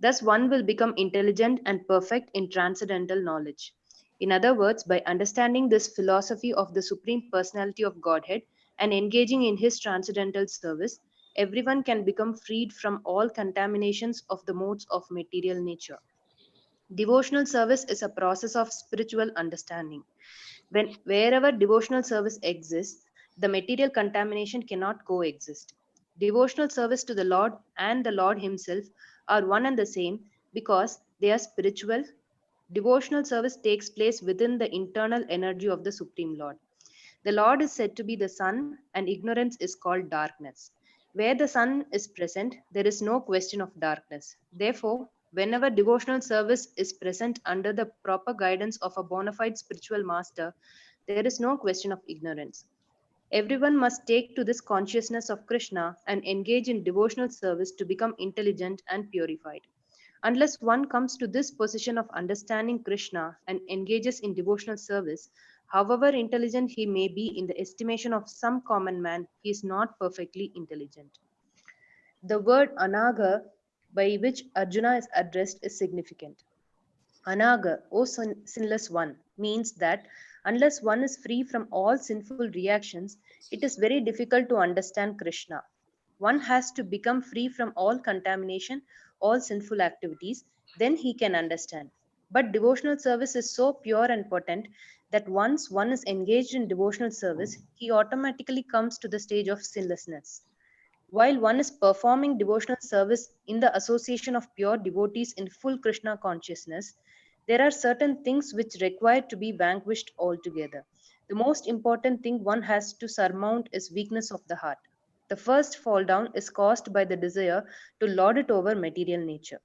Thus, one will become intelligent and perfect in transcendental knowledge. In other words, by understanding this philosophy of the Supreme Personality of Godhead and engaging in his transcendental service, everyone can become freed from all contaminations of the modes of material nature. Devotional service is a process of spiritual understanding. Wherever devotional service exists, the material contamination cannot coexist. Devotional service to the Lord and the Lord Himself are one and the same because they are spiritual. Devotional service takes place within the internal energy of the Supreme Lord. The Lord is said to be the sun, and ignorance is called darkness. Where the sun is present, there is no question of darkness. Therefore, whenever devotional service is present under the proper guidance of a bona fide spiritual master, there is no question of ignorance. Everyone must take to this consciousness of Krishna and engage in devotional service to become intelligent and purified. Unless one comes to this position of understanding Krishna and engages in devotional service, however intelligent he may be in the estimation of some common man, he is not perfectly intelligent. The word anaga, by which Arjuna is addressed, is significant. Anaga, O sinless one, means that unless one is free from all sinful reactions, it is very difficult to understand Krishna. One has to become free from all contamination, all sinful activities, then he can understand. But devotional service is so pure and potent that once one is engaged in devotional service, he automatically comes to the stage of sinlessness. While one is performing devotional service in the association of pure devotees in full Krishna consciousness, there are certain things which require to be vanquished altogether. The most important thing one has to surmount is weakness of the heart. The first fall down is caused by the desire to lord it over material nature.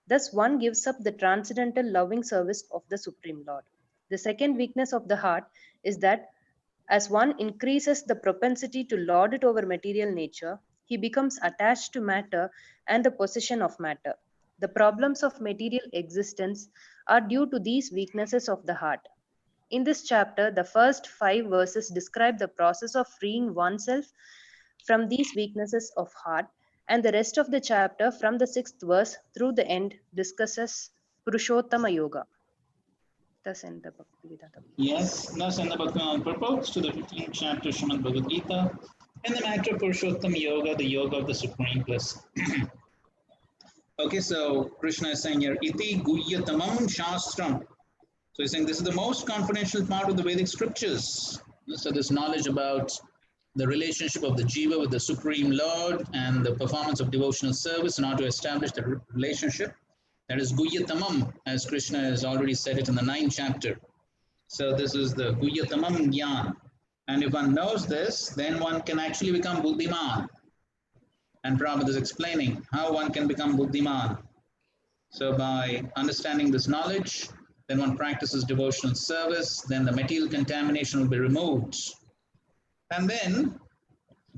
Thus, one gives up the transcendental loving service of the Supreme Lord. The second weakness of the heart is that as one increases the propensity to lord it over material nature, he becomes attached to matter and the possession of matter. The problems of material existence are due to these weaknesses of the heart. In this chapter, the first 5 verses describe the process of freeing oneself from these weaknesses of heart And the rest of the chapter from the 6th verse through the end discusses Purushottama Yoga. Thus end the Bhakti Vedanta. Yes, thus in the Bhakti purports to the 15th chapter Srimad Bhagavad Gita, in the matter of Purushottam Yoga, the yoga of the Supreme Bliss. Okay, so Krishna is saying here, Iti Guyyatamam Shastram. So he's saying this is the most confidential part of the Vedic scriptures. So this knowledge about the relationship of the Jiva with the Supreme Lord and the performance of devotional service in order to establish the relationship. That is Guyyatamam, as Krishna has already said it in the 9th chapter. So this is the Guyyatamam Gyan. And if one knows this, then one can actually become Buddhiman. And Prabhupada is explaining how one can become Buddhiman. So by understanding this knowledge, then one practices devotional service, then the material contamination will be removed. And then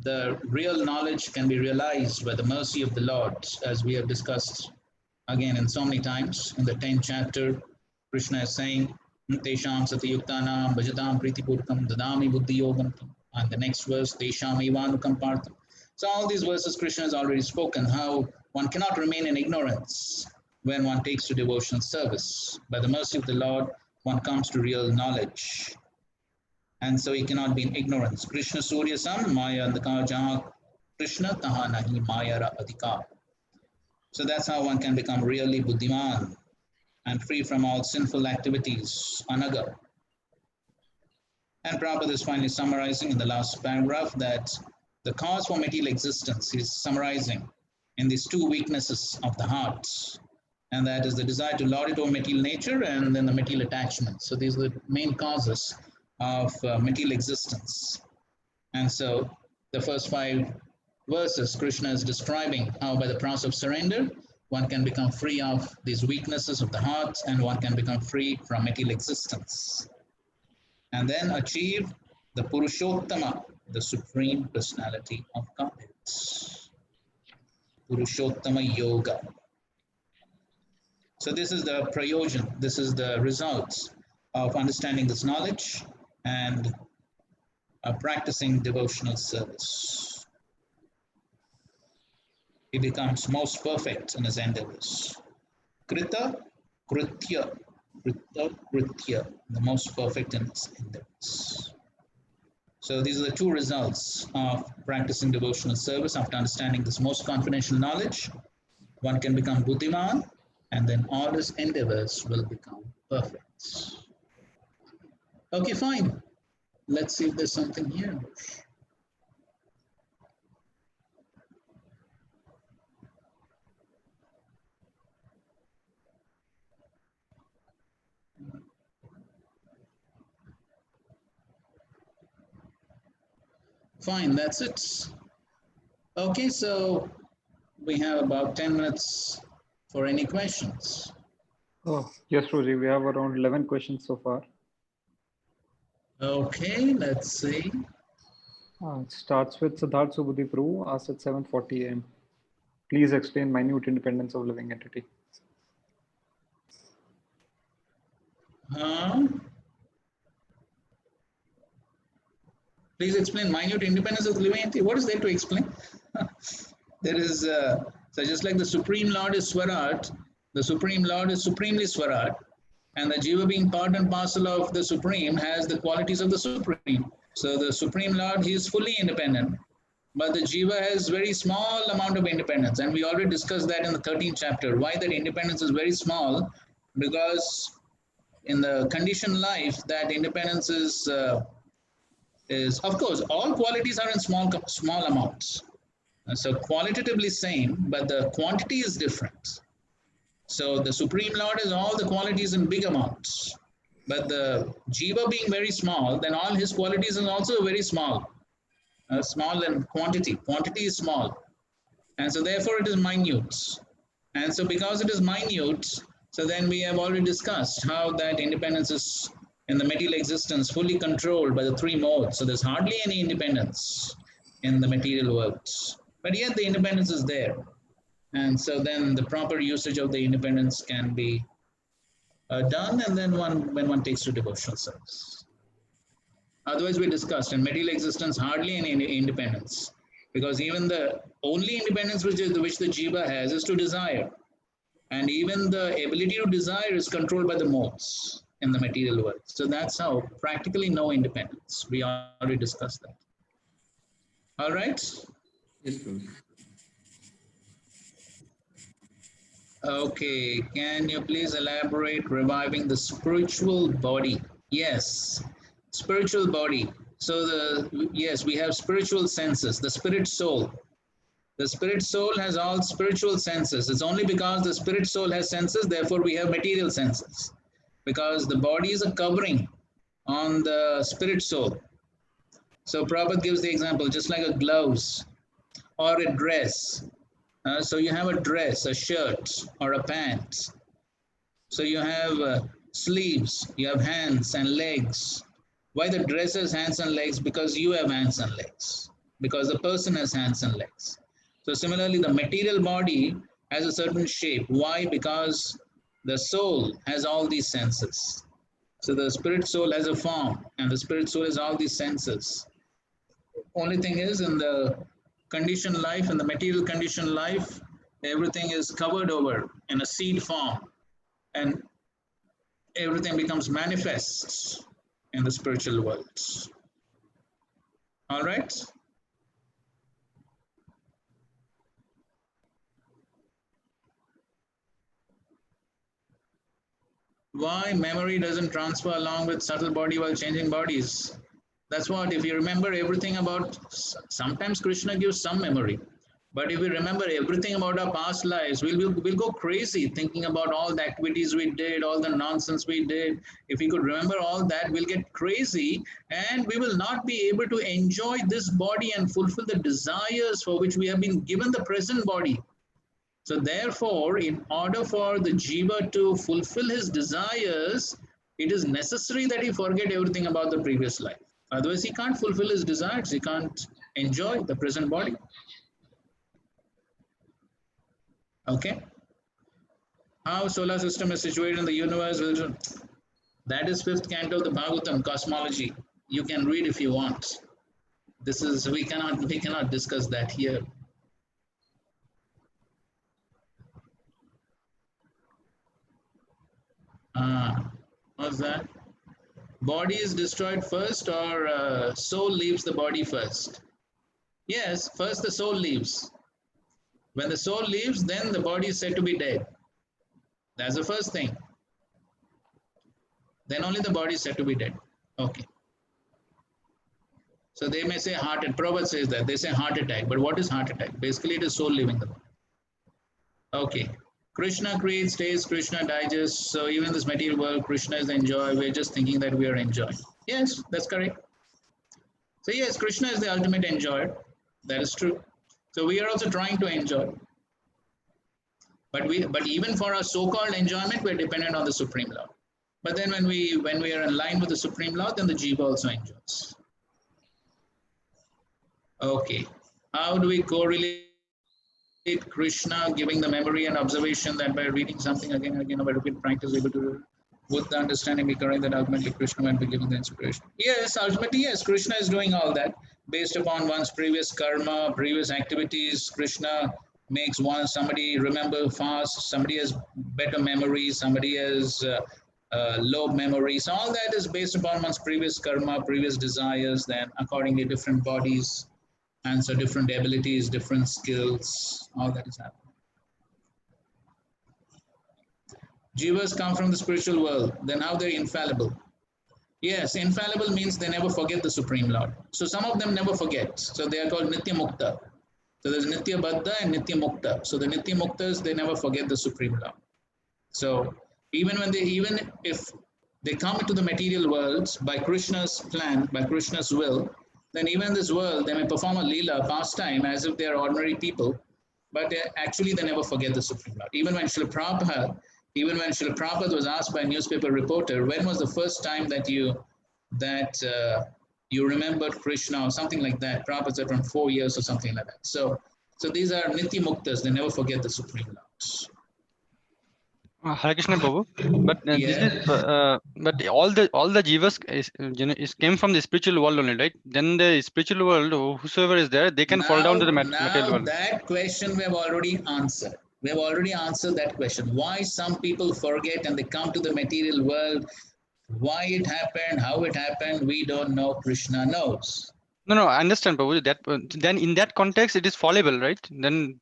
the real knowledge can be realized by the mercy of the Lord, as we have discussed again in so many times. In the 10th chapter, Krishna is saying, Tesham satayuktanam bhajatam pritipurkam dadami buddhi yogam. And the next verse, Tesham evanukam partham. So all these verses Krishna has already spoken, how one cannot remain in ignorance when one takes to devotional service. By the mercy of the Lord, one comes to real knowledge. And so he cannot be in ignorance. Krishna Surya Sam, Maya Andhakar Jaha Krishna Taha Nahi Mayara Adhikar. So that's how one can become really Buddhiman and free from all sinful activities, Anaga. And Prabhupada is finally summarizing in the last paragraph that the cause for material existence, he's summarizing in these two weaknesses of the heart. And that is the desire to lord it over material nature and then the material attachment. So these are the main causes of material existence. And so the first 5 verses, Krishna is describing how by the process of surrender, one can become free of these weaknesses of the heart and one can become free from material existence. And then achieve the Purushottama, the Supreme Personality of Godhead. Purushottama Yoga. So this is the prayojan, this is the result of understanding this knowledge and practicing devotional service. He becomes most perfect in his endeavors. Krita, Kritya, Krita, Kritya, the most perfect in his endeavors. So these are the 2 results of practicing devotional service. After understanding this most confidential knowledge, one can become Buddhiman, and then all his endeavors will become perfect. Okay, fine. Let's see if there's something here. Fine, that's it. Okay, so we have about 10 minutes for any questions. Oh, yes, Roji, we have around 11 questions so far. Okay, let's see. It starts with Siddharth Subudhi Prabhu, asked at 7:40 a.m. Please explain minute independence of living entity. Please explain minute independence of the living entity. What is there to explain? There is, so just like the Supreme Lord is Swarat, the Supreme Lord is supremely Swarat, and the Jiva being part and parcel of the Supreme has the qualities of the Supreme. So the Supreme Lord, he is fully independent, but the Jiva has very small amount of independence. And we already discussed that in the 13th chapter, why that independence is very small, because in the conditioned life, that independence is of course, all qualities are in small amounts. So qualitatively same, but the quantity is different. So the Supreme Lord has all the qualities in big amounts. But the Jiva being very small, then all his qualities are also very small. Small in quantity. Quantity is small. And so therefore it is minute. And so because it is minute, so then we have already discussed how that independence is in the material existence fully controlled by the 3 modes. So there's hardly any independence in the material worlds. But yet the independence is there. And so then the proper usage of the independence can be done, and then when one takes to devotional service. Otherwise, we discussed in material existence hardly any independence. Because even the only independence which the jiva has is to desire. And even the ability to desire is controlled by the modes in the material world. So that's how practically no independence. We already discussed that. All right. Yes, Prabhu. Okay. Can you please elaborate reviving the spiritual body? Yes. Spiritual body. So yes, we have spiritual senses, the spirit soul. The spirit soul has all spiritual senses. It's only because the spirit soul has senses, therefore we have material senses. Because the body is a covering on the spirit soul. So Prabhupada gives the example, just like a gloves or a dress. So you have a dress, a shirt, or a pant. So you have sleeves, you have hands and legs. Why the dress has hands and legs? Because you have hands and legs. Because the person has hands and legs. So similarly, the material body has a certain shape. Why? Because the soul has all these senses. So the spirit soul has a form, and the spirit soul has all these senses. Only thing is, in the conditioned life, in the material conditioned life, everything is covered over in a seed form, and everything becomes manifest in the spiritual world. All right? Why memory doesn't transfer along with subtle body while changing bodies? That's what, if you remember everything about, sometimes Krishna gives some memory. But if we remember everything about our past lives, we'll go crazy thinking about all the activities we did, all the nonsense we did. If we could remember all that, we'll get crazy and we will not be able to enjoy this body and fulfill the desires for which we have been given the present body. So therefore, in order for the jiva to fulfill his desires, it is necessary that he forget everything about the previous life. Otherwise, he can't fulfill his desires. He can't enjoy the present body. Okay? How solar system is situated in the universe? That is 5th canto of the Bhagavatam, cosmology. You can read if you want. This is, we cannot discuss that here. What's that? Body is destroyed first, or soul leaves the body first? Yes, first the soul leaves. When the soul leaves, then the body is said to be dead. That's the first thing. Then only the body is said to be dead. Okay. So they may say heart attack. Prabhupada says that. They say heart attack. But what is heart attack? Basically, it is soul leaving the body. Okay. Krishna creates, stays, Krishna digests. So even in this material world, Krishna is the enjoyer. We're just thinking that we are enjoying. Yes, that's correct. So yes, Krishna is the ultimate enjoyer. That is true. So we are also trying to enjoy. But even for our so-called enjoyment, we're dependent on the Supreme Lord. But then when we are in line with the Supreme Lord, then the jiva also enjoys. Okay. How do we correlate Krishna giving the memory and observation that by reading something again and again, by repeat practice, able to, would the understanding be correct that ultimately Krishna might be giving the inspiration? Yes, ultimately, yes, Krishna is doing all that based upon one's previous karma, previous activities. Krishna makes somebody remember fast, somebody has better memory, somebody has low memory. So all that is based upon one's previous karma, previous desires, then accordingly different bodies. And so different abilities, different skills, all that is happening. Jivas come from the spiritual world, then how they're infallible? Yes, infallible means they never forget the Supreme Lord. So some of them never forget. So they are called Nitya Mukta. So there's Nitya Baddha and Nitya Mukta. So the Nitya Muktas, they never forget the Supreme Lord. So even if they come into the material world by Krishna's plan, by Krishna's will, then even in this world, they may perform a leela, pastime, as if they are ordinary people, but actually they never forget the Supreme Lord. Even when Srila Prabhupada was asked by a newspaper reporter, when was the first time that you remembered Krishna or something like that? Prabhupada said around 4 years or something like that. So these are Nitya Muktas, they never forget the Supreme Lord. Hare Krishna Prabhu, but this is but all the jivas is, is came from the spiritual world only, right? Then the spiritual world, whosoever is there, they can fall down to the material Now world. that question we have already answered. We have already answered that question. Why some people forget and they come to the material world? Why it happened, how it happened, we don't know. Krishna knows. No, I understand, Prabhu. That then in that context, it is fallible, right? Then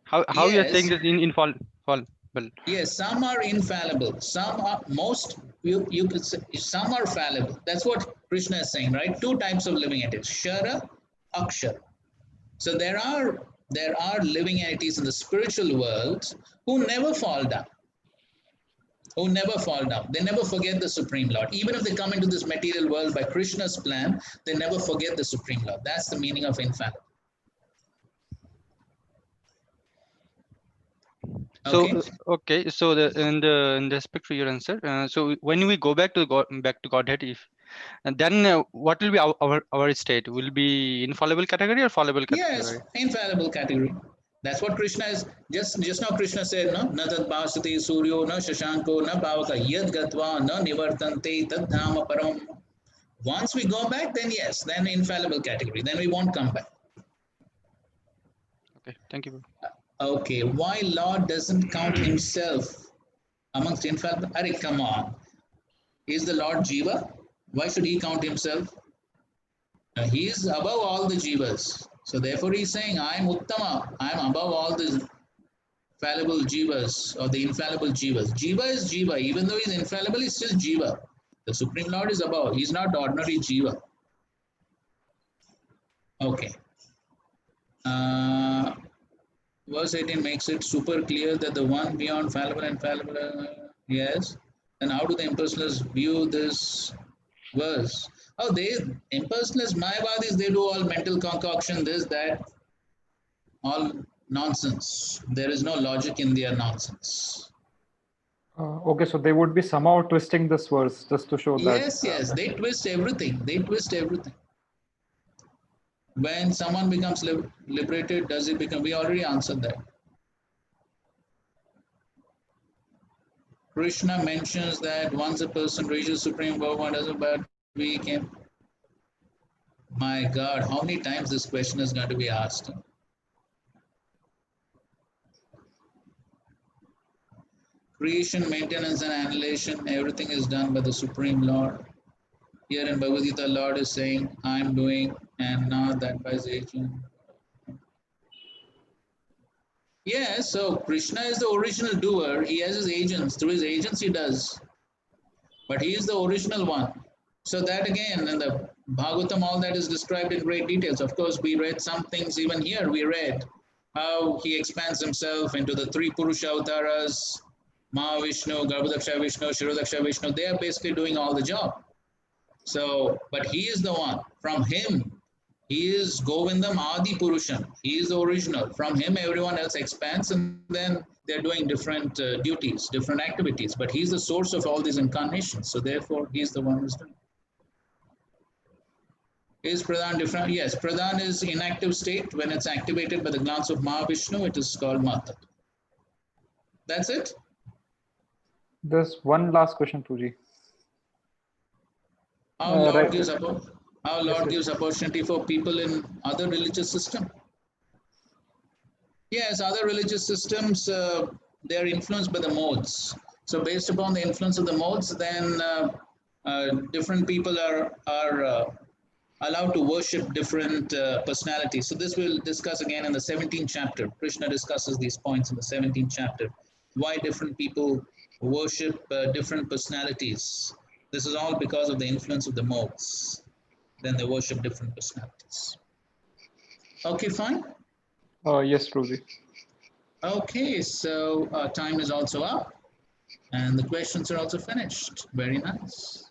how you are saying Yes, this in fall? yes, some are infallible. Some are you could say some are fallible. That's what Krishna is saying, right? Two types of living entities: Shara, Akshara. So there are living entities in the spiritual world who never fall down. Who never fall down. They never forget the Supreme Lord. Even if they come into this material world by Krishna's plan, they never forget the Supreme Lord. That's the meaning of infallible. So Okay. so in the respect to your answer, so when we go back to back to Godhead, if and then what will be our state? Will be infallible category or fallible Yes, category? infallible category. That's what Krishna is. Just now Krishna said, no, na tad bhasati suryo, na shashanko, na bhavaka, yad gatva, na nivartante, tad dhama param. Once we go back, then yes, then infallible category. Then we won't come back. Okay, thank you. Okay, why Lord doesn't count himself amongst infallible? Are come on. Is the Lord Jiva? Why should he count himself? He is above all the Jivas. So therefore he is saying, I am Uttama. I am above all the fallible Jivas or the infallible Jivas. Jiva is Jiva. Even though he is infallible, he is still Jiva. The Supreme Lord is above. He is not ordinary Jiva. Okay. Verse 18 makes it super clear that the one beyond fallible and fallible, yes. Then how do the impersonalists view this verse? Oh, they impersonalists, Mayavadis, they do all mental concoction, this, that, all nonsense. There is no logic in their nonsense. Okay, so they would be somehow twisting this verse just to show that. Yes, they twist everything. They twist everything. When someone becomes liberated, does it become? We already answered that. Krishna mentions that once a person reaches Supreme Bhagavan, doesn't but we can. My God, how many times this question is going to be asked? Creation, maintenance, and annihilation, everything is done by the Supreme Lord. Here in Bhagavad Gita, Lord is saying, I'm doing, and not that by his agent. Yes, so Krishna is the original doer. He has his agents. Through his agents, he does. But he is the original one. So that again, in the Bhagavatam, all that is described in great details. Of course, we read some things even here. We read how he expands himself into the three Purusha avataras, Mahavishnu, Garbhodaksha Vishnu, Shirodaksha Vishnu. They are basically doing all the job. So, but he is the one. From him, he is Govindam Adi Purusham. He is the original. From him, everyone else expands, and then they're doing different duties, different activities. But he's the source of all these incarnations. So therefore, he's the one who's doing. Is Pradhan different? Yes, Pradhan is inactive state. When it's activated by the glance of Mahavishnu, it is called Mata. That's it. There's one last question, Puji. How Lord right. gives gives opportunity for people in other religious system. Yes, other religious systems, they are influenced by the modes. So based upon the influence of the modes, then different people are allowed to worship different personalities. So this we'll discuss again in the 17th chapter. Krishna discusses these points in the 17th chapter. Why different people worship different personalities. This is all because of the influence of the modes. Then they worship different personalities. Okay, fine. Yes, Puji. Okay, so time is also up and the questions are also finished. Very nice.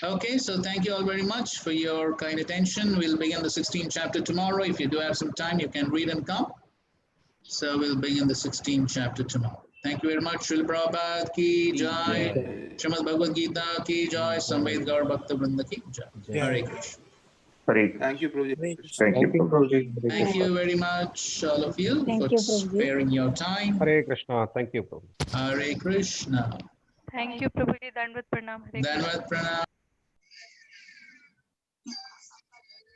Okay, so thank you all very much for your kind attention. We'll begin the 16th chapter tomorrow. If you do have some time, you can read and come. So we'll begin the 16th chapter tomorrow. Thank you very much. Srila Prabhupada ki jai. Srimad Bhagavad Gita ki jai. Samved Gaur Bhakta Vrinda ki jai. Hare Krishna. Hare Krishna. Thank you, Prabhuji. Thank you, Prabhuji. Thank you very much, all of you, Thank for you, Prabhuji. sparing your time. Hare Krishna. Thank you, Prabhuji. Hare Krishna. Thank you, Prabhuji. Dandavat Pranam. Hare Krishna. Dandavat Pranam.